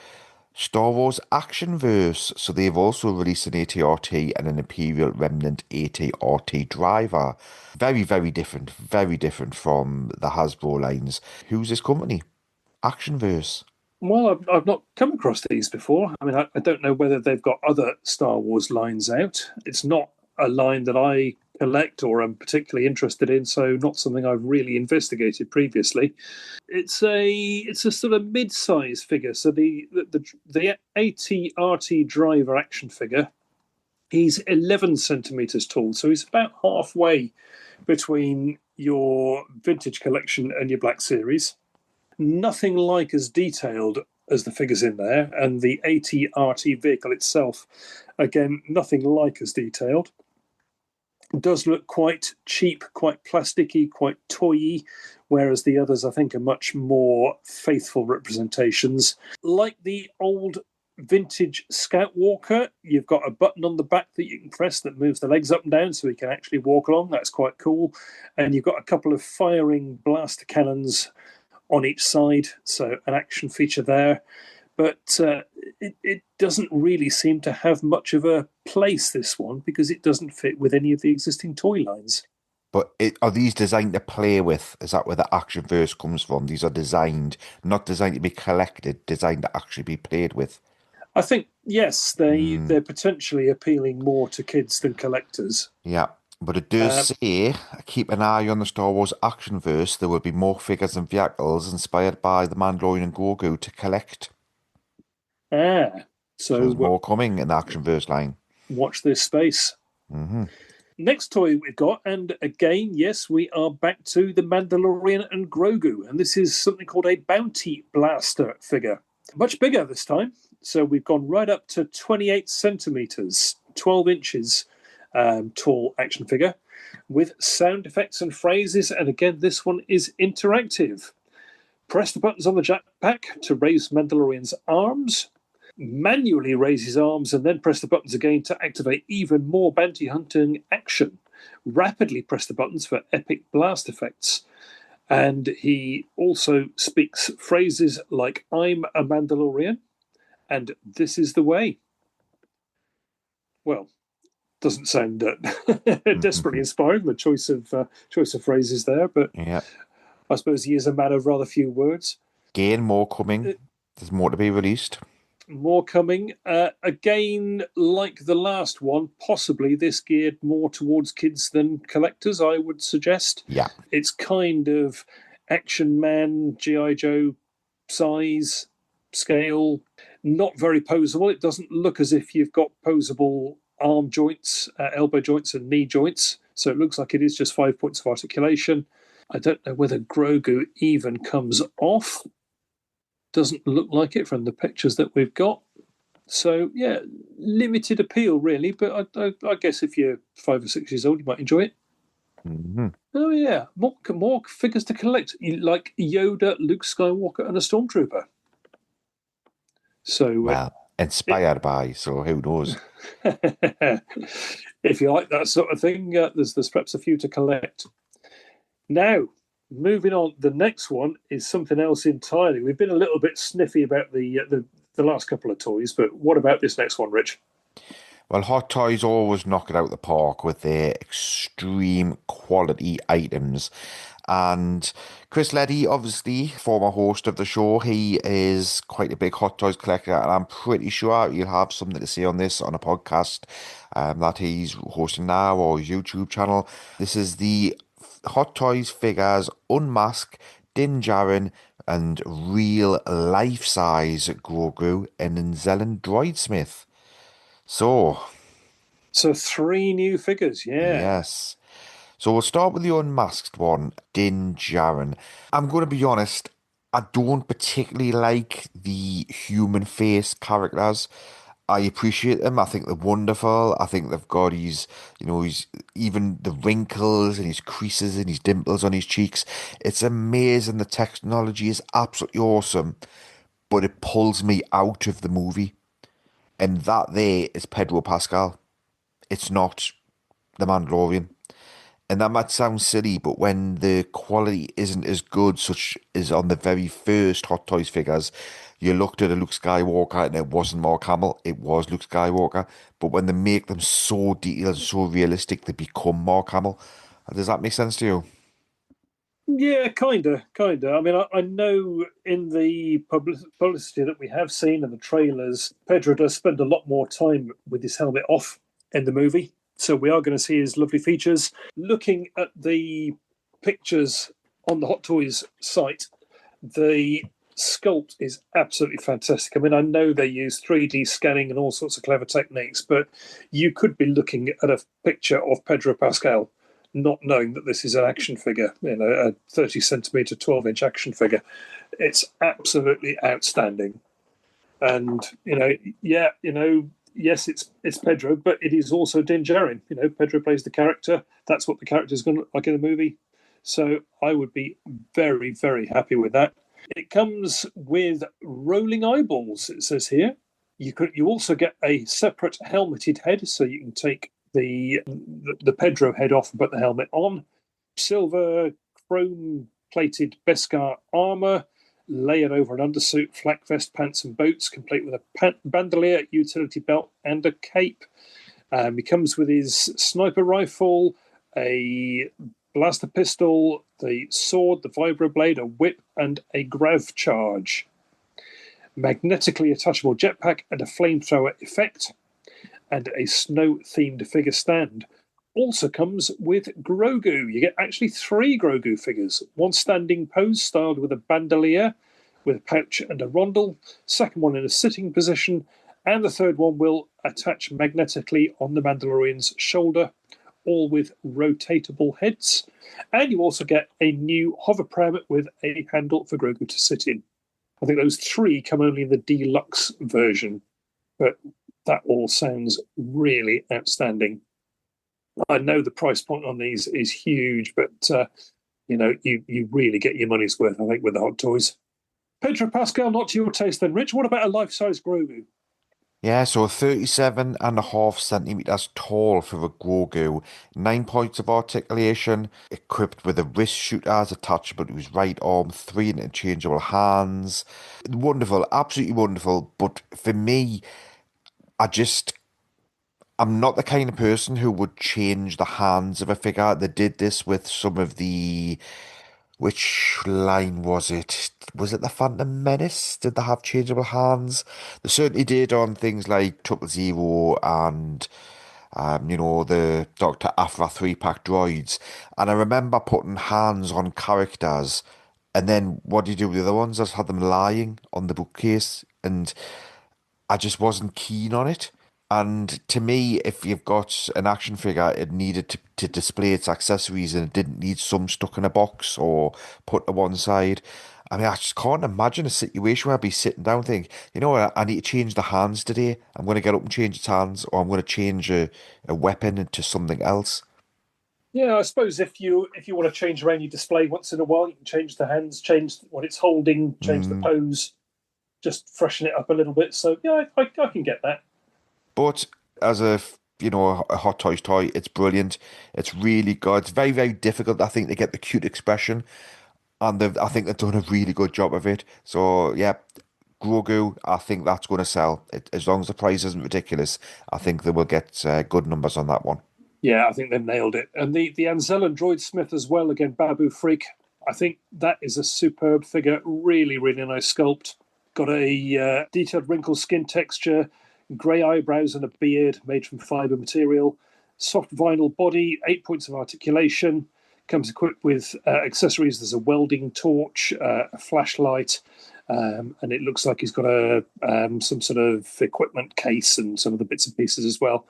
Star Wars Actionverse. So they've also released an AT-RT and an Imperial Remnant AT-RT driver. Very, very different. Very different from the Hasbro lines. Who's this company? Actionverse. Well, I've not come across these before. I mean, I don't know whether they've got other Star Wars lines out. It's not a line that I collect or am particularly interested in, so not something I've really investigated previously. It's a sort of mid-size figure. So the AT-RT driver action figure, he's 11 centimeters tall, so he's about halfway between your vintage collection and your Black Series. Nothing like as detailed as the figures in there, and the AT-RT vehicle itself, again, nothing like as detailed. It does look quite cheap, quite plasticky, quite toy-y, whereas the others, I think, are much more faithful representations. Like the old vintage Scout Walker, you've got a button on the back that you can press that moves the legs up and down so he can actually walk along. That's quite cool. And you've got a couple of firing blaster cannons on each side, so an action feature there. But it doesn't really seem to have much of a place, this one, because it doesn't fit with any of the existing toy lines. But are these designed to play with? Is that where the Actionverse comes from? These are designed, not designed to be collected, designed to actually be played with. I think, yes, they're potentially appealing more to kids than collectors. Yeah. But it does say, keep an eye on the Star Wars action verse. There will be more figures and vehicles inspired by the Mandalorian and Grogu to collect. So there's So more coming in the action verse line. watch this space. Mm-hmm. Next toy we've got, and again, yes, we are back to the Mandalorian and Grogu, and this is something called a Bounty Blaster figure. Much bigger this time, so we've gone right up to 28 centimetres, 12 inches tall action figure, with sound effects and phrases, and again, this one is interactive. Press the buttons on the jetpack to raise Mandalorian's arms, manually raise his arms and then press the buttons again to activate even more bounty hunting action. Rapidly press the buttons for epic blast effects. And he also speaks phrases like, I'm a Mandalorian, and this is the way. Well, doesn't sound desperately inspiring, the choice of phrases there, but Yeah. I suppose he is a man of rather few words. Again, more coming. There's more to be released. More coming. Again, like the last one, possibly this geared more towards kids than collectors, I would suggest. Yeah. It's kind of Action Man, G.I. Joe size, scale, not very posable. It doesn't look as if you've got posable arm joints, elbow joints and knee joints. So it looks like it is just 5 points of articulation. I don't know whether Grogu even comes off. Doesn't look like it from the pictures that we've got. So, yeah, limited appeal, really. But I guess if you're 5 or 6 years old, you might enjoy it. Mm-hmm. Oh, yeah. More figures to collect, like Yoda, Luke Skywalker, and a Stormtrooper. So, well, inspired by, so who knows? If you like that sort of thing, there's perhaps a few to collect. Now, moving on, the next one is something else entirely. We've been a little bit sniffy about the last couple of toys, but what about this next one, Rich? Well, Hot Toys always knock it out the park with their extreme quality items. And Chris Leddy, obviously, former host of the show, he is quite a big Hot Toys collector, and I'm pretty sure he'll have something to say on this on a podcast that he's hosting now, or his YouTube channel. This is the Hot Toys figures Unmasked, Din Djarin, and real life-size Grogu and Nzellen Droidsmith. So 3 new figures, yeah. Yes. So we'll start with the unmasked one, Din Djarin. I'm going to be honest, I don't particularly like the human face characters. I appreciate them. I think they're wonderful. I think they've got his even the wrinkles and his creases and his dimples on his cheeks. It's amazing. The technology is absolutely awesome, but it pulls me out of the movie. And that there is Pedro Pascal. It's not the Mandalorian. And that might sound silly, but when the quality isn't as good, such as on the very first Hot Toys figures, you looked at a Luke Skywalker and it wasn't Mark Hamill, it was Luke Skywalker. But when they make them so detailed and so realistic, they become Mark Hamill. Does that make sense to you? Yeah, kind of. I mean, I know in the publicity that we have seen and the trailers, Pedro does spend a lot more time with his helmet off in the movie. So we are going to see his lovely features. Looking at the pictures on the Hot Toys site, the sculpt is absolutely fantastic. I mean, I know they use 3D scanning and all sorts of clever techniques, but you could be looking at a picture of Pedro Pascal not knowing that this is an action figure, a 30 centimetre, 12-inch action figure. It's absolutely outstanding. And, yes, it's Pedro, but it is also Din Djarin. Pedro plays the character. That's what the character is going to look like in the movie. So I would be very, very happy with that. It comes with rolling eyeballs, it says here. You also get a separate helmeted head, so you can take the Pedro head off and put the helmet on. Silver chrome-plated Beskar armour, layered over an undersuit, flak vest, pants and boots, complete with a bandolier, utility belt and a cape. He comes with his sniper rifle, a blaster pistol, the sword, the vibroblade, a whip and a grav charge. Magnetically attachable jetpack and a flamethrower effect, and a snow-themed figure stand. also comes with Grogu. You get actually 3 Grogu figures. One standing pose styled with a bandolier, with a pouch and a rondel. Second one in a sitting position. And the third one will attach magnetically on the Mandalorian's shoulder, all with rotatable heads. And you also get a new hover pram with a handle for Grogu to sit in. I think those 3 come only in the deluxe version, but that all sounds really outstanding. I know the price point on these is huge, but you really get your money's worth, I think, with the Hot Toys. Pedro Pascal, not to your taste then, Rich. What about a life-size Grogu? Yeah, so 37.5 centimeters tall for a Grogu, 9 points of articulation, equipped with a wrist shooters attachable to his right arm, 3 interchangeable hands. Wonderful, absolutely wonderful. But for me, I'm not the kind of person who would change the hands of a figure. They did this with some of the... Which line was it? Was it the Phantom Menace? Did they have changeable hands? They certainly did on things like Triple Zero and, the Dr. Aphra 3-pack droids. And I remember putting hands on characters, and then what do you do with the other ones? I just had them lying on the bookcase, and I just wasn't keen on it. And to me, if you've got an action figure, it needed to display its accessories and it didn't need some stuck in a box or put to one side. I mean, I just can't imagine a situation where I'd be sitting down thinking, you know what, I need to change the hands today. I'm going to get up and change its hands, or I'm going to change a weapon into something else. Yeah, I suppose if you want to change around your display once in a while, you can change the hands, change what it's holding, change the pose, just freshen it up a little bit. So yeah, I can get that. But as a Hot Toys toy, it's brilliant. It's really good. It's very, very difficult, I think, to get the cute expression, and I think they've done a really good job of it. So yeah, Grogu, I think that's going to sell. As long as the price isn't ridiculous, I think they will get good numbers on that one. Yeah, I think they've nailed it. And the Anzellan Droid Smith as well, again, Babu Freak. I think that is a superb figure. Really, really nice sculpt. Got a detailed wrinkled skin texture, grey eyebrows and a beard made from fibre material, soft vinyl body, 8 points of articulation, comes equipped with accessories. There's a welding torch, a flashlight, and it looks like he's got some sort of equipment case and some of the bits and pieces as well.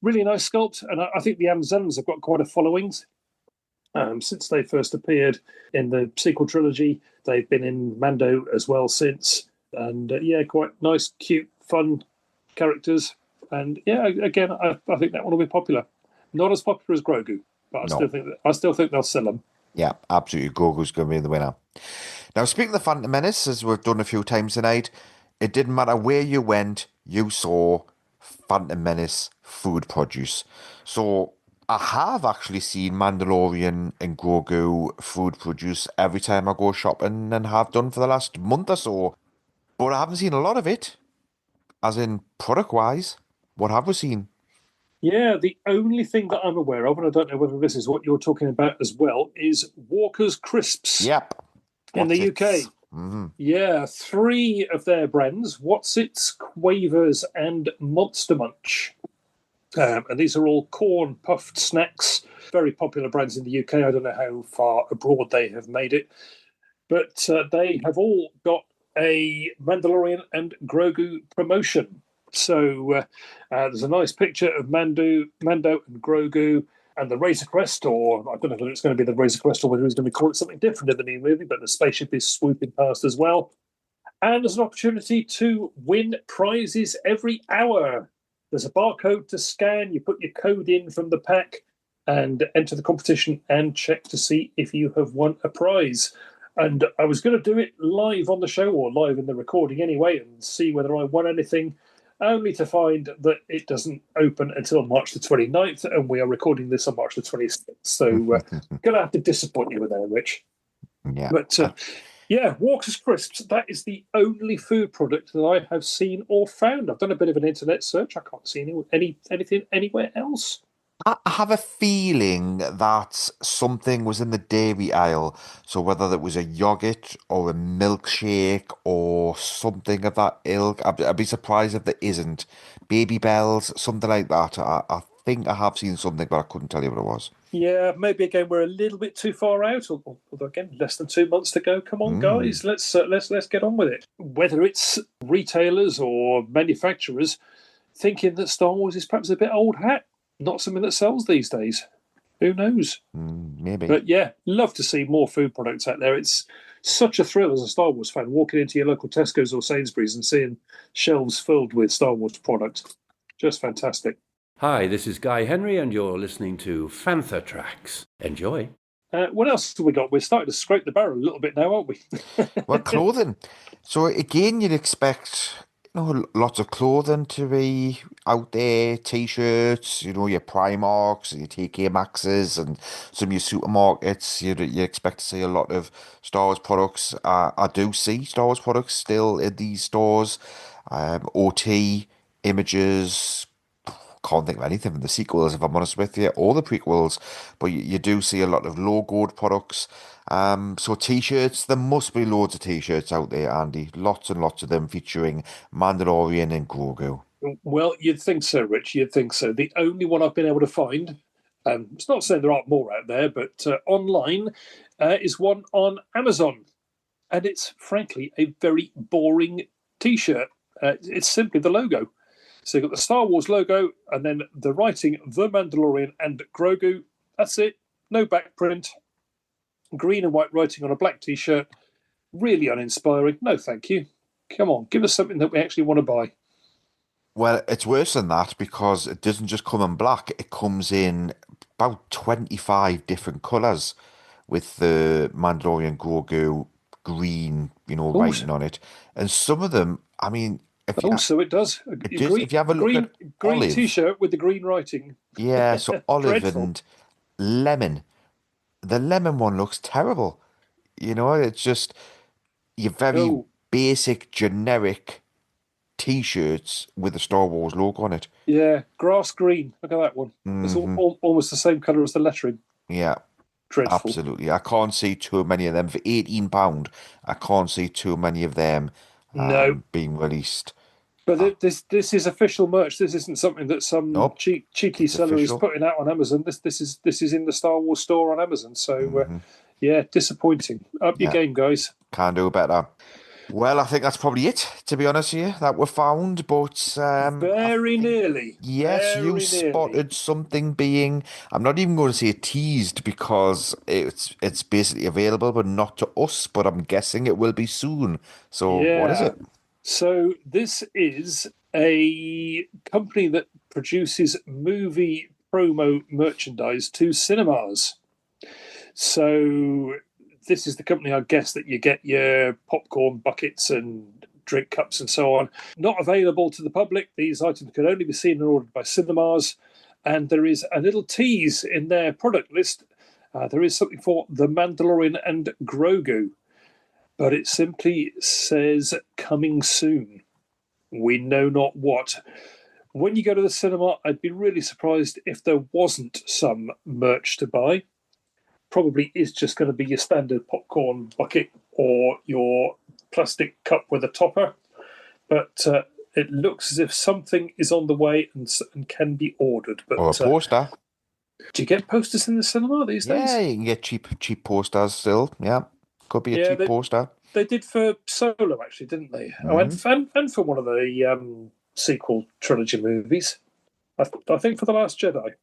Really nice sculpt, and I think the Anzellans have got quite a following. Since they first appeared in the sequel trilogy, they've been in Mando as well since, and quite nice, cute, fun characters. And yeah, again, I think that one will be popular. Not as popular as Grogu, but I still think they'll sell them. Yeah, absolutely. Grogu's going to be the winner. Now, speaking of the Phantom Menace, as we've done a few times tonight, it didn't matter where you went, you saw Phantom Menace food produce. So I have actually seen Mandalorian and Grogu food produce every time I go shopping, and have done for the last month or so. But I haven't seen a lot of it, as in product-wise. What have we seen? Yeah, the only thing that I'm aware of, and I don't know whether this is what you're talking about as well, is Walker's Crisps. Yep. In the UK. Mm-hmm. Yeah, 3 of their brands, Whatsits, Quavers, and Monster Munch. And these are all corn puffed snacks, very popular brands in the UK. I don't know how far abroad they have made it, but they have all got a Mandalorian and Grogu promotion. So there's a nice picture of Mando and Grogu and the Razor Crest, or I don't know whether it's going to be the Razor Crest or whether he's going to be calling it something different in the new movie, but the spaceship is swooping past as well. And there's an opportunity to win prizes every hour. There's a barcode to scan. You put your code in from the pack and enter the competition and check to see if you have won a prize. And I was going to do it live on the show, or live in the recording anyway, and see whether I won anything, only to find that it doesn't open until March the 29th, and we are recording this on March the 26th. So going to have to disappoint you with that, Rich. Yeah. But yeah, Walker's Crisps, that is the only food product that I have seen or found. I've done a bit of an internet search. I can't see anything anywhere else. I have a feeling that something was in the dairy aisle. So whether that was a yogurt or a milkshake or something of that ilk, I'd be surprised if there isn't. Baby Bells, something like that. I think I have seen something, but I couldn't tell you what it was. Yeah, maybe again we're a little bit too far out. Although again, less than 2 months to go. Come on, guys, let's get on with it. Whether it's retailers or manufacturers thinking that Star Wars is perhaps a bit old hat, not something that sells these days. Who knows? Maybe. But yeah, love to see more food products out there. It's such a thrill as a Star Wars fan walking into your local Tesco's or Sainsbury's and seeing shelves filled with Star Wars product. Just fantastic. Hi, this is Guy Henry, and you're listening to Fantha Tracks. Enjoy. What else have we got? We're starting to scrape the barrel a little bit now, aren't we? Well, clothing. So again, you'd expect lots of clothing to be out there. T-shirts, your Primarks, your TK Maxxes, and some of your supermarkets. You expect to see a lot of Star Wars products. I do see Star Wars products still in these stores. OT images. Can't think of anything from the sequels, if I'm honest with you, or the prequels, but you do see a lot of logoed products. So T-shirts, there must be loads of T-shirts out there, Andy. Lots and lots of them featuring Mandalorian and Grogu. Well, you'd think so, Rich. You'd think so. The only one I've been able to find, it's not saying there aren't more out there, but online, is one on Amazon. And it's, frankly, a very boring T-shirt. It's simply the logo. So you've got the Star Wars logo and then the writing, The Mandalorian and Grogu. That's it. No back print. Green and white writing on a black T-shirt. Really uninspiring. No, thank you. Come on, give us something that we actually want to buy. Well, it's worse than that because it doesn't just come in black. It comes in about 25 different colours with the Mandalorian Grogu green, writing on it. And some of them, I mean... So it does. If you have a look at green olive, T-shirt with the green writing. Yeah, so olive Dreadful. and lemon. The lemon one looks terrible. It's just your very basic, generic T-shirts with the Star Wars logo on it. Yeah, grass green. Look at that one. It's almost the same colour as the lettering. Yeah, Dreadful. absolutely. I can't see too many of them. For £18, I can't see too many of them being released. But this is official merch. This isn't something that some cheeky seller is putting out on Amazon. This is in the Star Wars store on Amazon. So yeah, disappointing. Up your game, guys. Can't do better. Well, I think that's probably it, to be honest with you, that were found. But very nearly. Yes, very you nearly. spotted something being. I'm not even going to say teased because it's basically available, but not to us. But I'm guessing it will be soon. So what is it? So this is a company that produces movie promo merchandise to cinemas. So this is the company, I guess, that you get your popcorn buckets and drink cups and so on. Not available to the public. These items can only be seen and ordered by cinemas. And there is a little tease in their product list. There is something for The Mandalorian and Grogu. But it simply says coming soon. We know not what. When you go to the cinema, I'd be really surprised if there wasn't some merch to buy. Probably is just going to be your standard popcorn bucket or your plastic cup with a topper. But it looks as if something is on the way and can be ordered. But, or a poster. Do you get posters in the cinema these days? Yeah, you can get cheap posters still. Yeah. Could be a cheap poster. They did for Solo, actually, didn't they? And for one of the sequel trilogy movies. I think for The Last Jedi.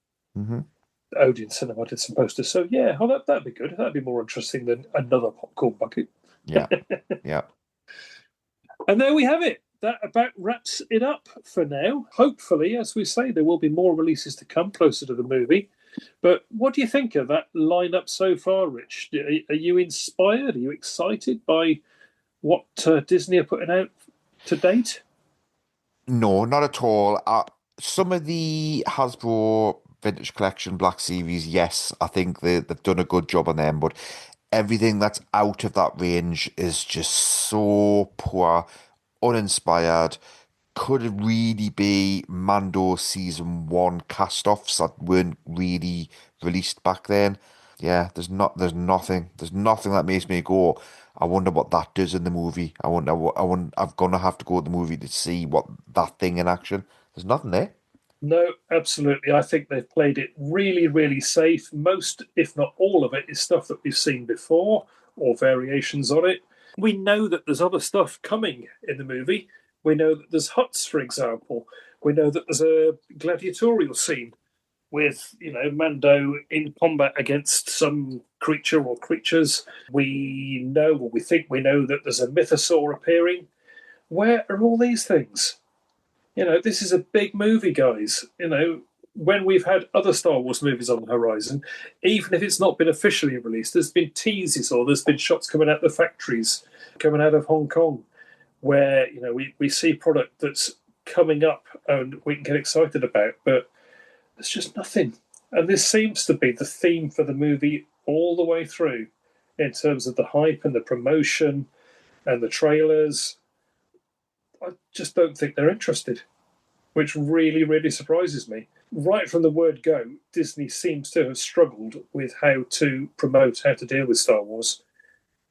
Odeon Cinema did some posters. So, yeah, that'd be good. That'd be more interesting than another popcorn bucket. Yeah, yeah. And there we have it. That about wraps it up for now. Hopefully, as we say, there will be more releases to come closer to the movie. But what do you think of that lineup so far, Rich? Are you inspired? Are you excited by what Disney are putting out to date? No, not at all. Some of the Hasbro Vintage Collection Black Series, yes, I think they've done a good job on them, but everything that's out of that range is just so poor, uninspired. Could it really be Mando Season 1 cast-offs that weren't really released back then? Yeah, there's nothing that makes me go, I wonder what that does in the movie. I'm gonna have to go to the movie to see what that thing in action. There's nothing there. No, absolutely. I think they've played it really, really safe. Most, if not all of it, is stuff that we've seen before or variations on it. We know that there's other stuff coming in the movie. We know that there's huts, for example. We know that there's a gladiatorial scene with, Mando in combat against some creature or creatures. We know, or we think we know, that there's a mythosaur appearing. Where are all these things? This is a big movie, guys. When we've had other Star Wars movies on the horizon, even if it's not been officially released, there's been teases or there's been shots coming out of the factories, coming out of Hong Kong, where we see product that's coming up and we can get excited about, but there's just nothing. And this seems to be the theme for the movie all the way through, in terms of the hype and the promotion and the trailers. I just don't think they're interested, which really, really surprises me. Right from the word go, Disney seems to have struggled with how to promote, how to deal with Star Wars.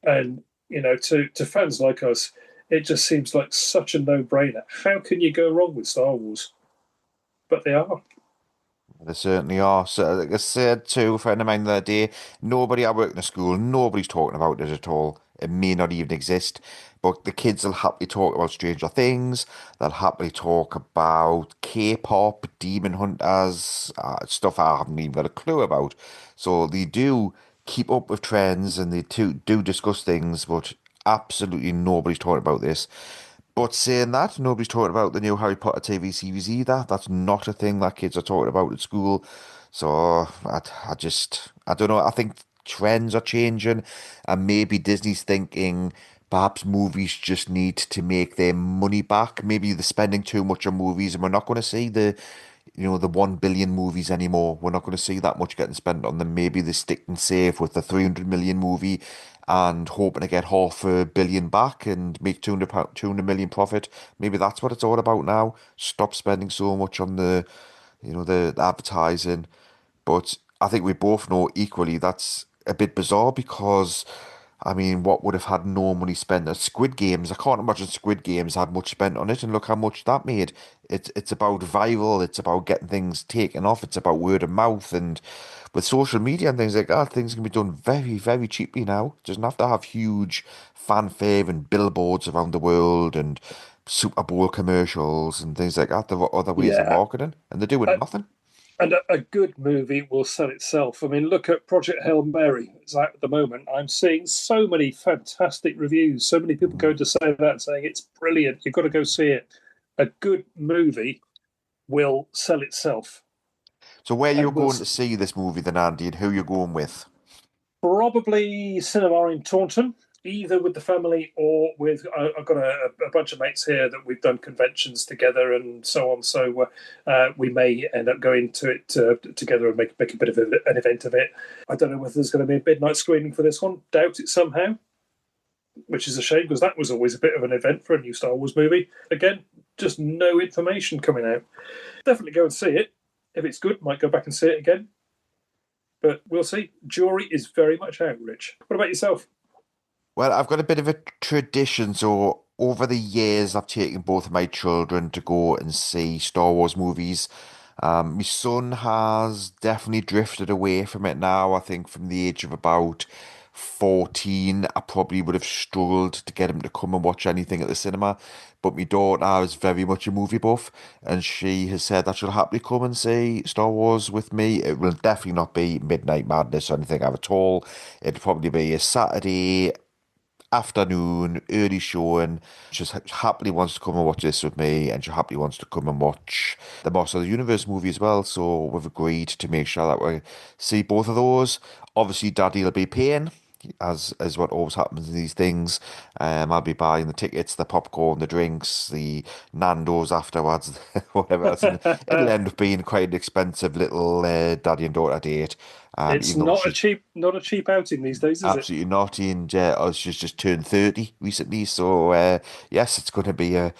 And, to fans like us, it just seems like such a no-brainer. How can you go wrong with Star Wars? But they are. They certainly are. So, like I said to a friend of mine the other day, nobody I work in a school, nobody's talking about it at all. It may not even exist, but the kids will happily talk about Stranger Things. They'll happily talk about K-pop, Demon Hunters, stuff I haven't even got a clue about. So they do keep up with trends and they do discuss things, but absolutely nobody's talking about this. But saying that, nobody's talking about the new Harry Potter TV series either. That's not a thing that kids are talking about at school. So I don't know. I think trends are changing, and maybe Disney's thinking perhaps movies just need to make their money back. Maybe they're spending too much on movies, and we're not going to see the 1 billion movies anymore. We're not going to see that much getting spent on them. Maybe they're sticking safe with the 300 million movie and hoping to get $500 million back and make 200 million profit. Maybe that's what it's all about now. Stop spending so much on the advertising. But I think we both know equally that's a bit bizarre because, I mean, what would have had no money spent on Squid Games? I can't imagine Squid Games had much spent on it, and look how much that made. It's about viral, it's about getting things taken off, it's about word of mouth, and with social media and things like that, things can be done very, very cheaply now. It doesn't have to have huge fanfare and billboards around the world and Super Bowl commercials and things like that. There are other ways of Yeah. marketing, and they're doing nothing. And a good movie will sell itself. I mean, look at Project Hail Mary. It's out at the moment. I'm seeing so many fantastic reviews. So many people going to say that, saying it's brilliant. You've got to go see it. A good movie will sell itself. So where you're And we'll going to see this movie then, Andy, and who you're going with? probably cinema in Taunton, either with the family or with. I've got a bunch of mates here that we've done conventions together and so on. So we may end up going to it together and make a bit of an event of it. I don't know whether there's going to be a midnight screening for this one. Doubt it somehow, which is a shame because that was always a bit of an event for a new Star Wars movie. Again, just no information coming out. Definitely go and see it. If it's good, might go back and see it again. But we'll see. Jury is very much out, Rich. What about yourself? Well, I've got a bit of a tradition. So over the years, I've taken both of my children to go and see Star Wars movies. My son has definitely drifted away from it now. I think from the age of about 14, I probably would have struggled to get him to come and watch anything at the cinema. But my daughter is very much a movie buff, and she has said that she'll happily come and see Star Wars with me. It will definitely not be Midnight Madness or anything at all. It'll probably be a Saturday afternoon, early showing. She just happily wants to come and watch this with me, and she happily wants to come and watch the Master of the Universe movie as well. So we've agreed to make sure that we see both of those. Obviously, Daddy will be paying, as what always happens in these things. I'll be buying the tickets, the popcorn, the drinks, the Nando's afterwards, whatever else. And it'll end up being quite an expensive little daddy and daughter date. It's Even though not she's a cheap outing these days, is it? absolutely not. And she's just turned 30 recently. So, yes, it's going to be a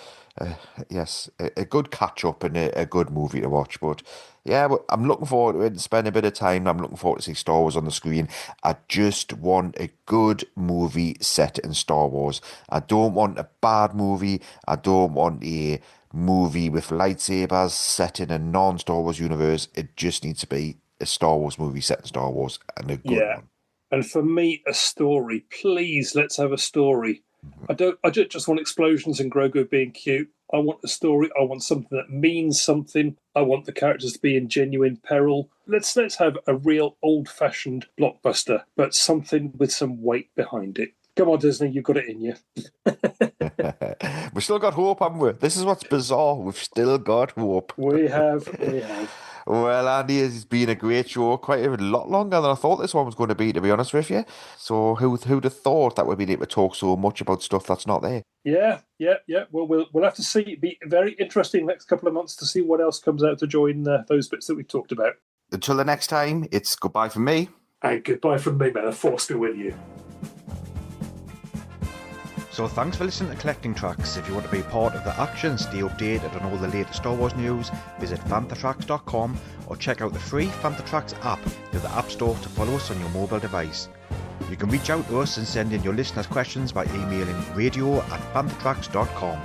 good catch up and a good movie to watch. But yeah, but I'm looking forward to it and spend a bit of time. I'm looking forward to see Star Wars on the screen. I just want a good movie set in Star Wars. I don't want a bad movie. I don't want a movie with lightsabers set in a non-Star Wars universe. It just needs to be a Star Wars movie set in Star Wars, and a good one. And for me, a story. Please, let's have a story. I don't just want explosions and Grogu being cute. I want a story. I want something that means something. I want the characters to be in genuine peril. Let's have a real old-fashioned blockbuster, but something with some weight behind it. Come on, Disney, you've got it in you. We've still got hope, haven't we? This is what's bizarre. We've still got hope. We have. Well, Andy, it's been a great show. Quite a lot longer than I thought this one was going to be, to be honest with you. So who'd have thought that we'd be able to talk so much about stuff that's not there? Yeah. Well, we'll have to see. It'd be very interesting next couple of months to see what else comes out to join those bits that we talked about. Until the next time, it's goodbye from me. And goodbye from me, man. The Force be with you. So thanks for listening to Collecting Tracks. If you want to be part of the action, stay updated on all the latest Star Wars news, visit fanthatracks.com or check out the free Fantha Tracks app through the App Store to follow us on your mobile device. You can reach out to us and send in your listeners' questions by emailing radio@fanthatracks.com.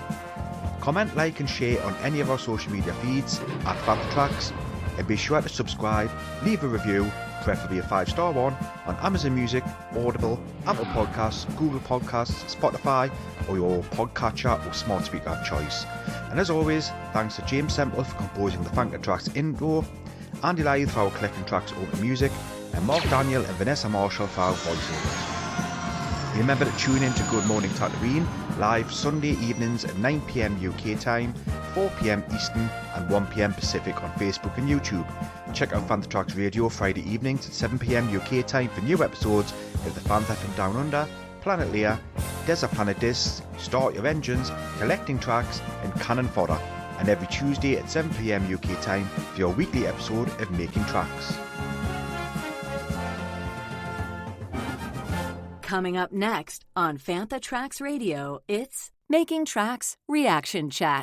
Comment, like and share on any of our social media feeds at Fantha Tracks, and be sure to subscribe, leave a review, preferably a 5-star one, on Amazon Music, Audible, Apple Podcasts, Google Podcasts, Spotify, or your podcatcher or smart speaker of choice. And as always, thanks to James Semple for composing the Fantha Tracks intro, Andy Lythe for our Collecting Tracks open music, and Mark Daniel and Vanessa Marshall for our voiceovers. Remember to tune in to Good Morning Tatooine, live Sunday evenings at 9 PM UK time, 4 PM Eastern and 1 PM Pacific on Facebook and YouTube. Check out Fantha Tracks Radio Friday evenings at 7 PM UK time for new episodes of The Fantha from Down Under, Planet Leia, Desert Planet Discs, Start Your Engines, Collecting Tracks and Cannon Fodder, and every Tuesday at 7 PM UK time for your weekly episode of Making Tracks. Coming up next on Fantha Tracks Radio, it's Making Tracks Reaction Chat.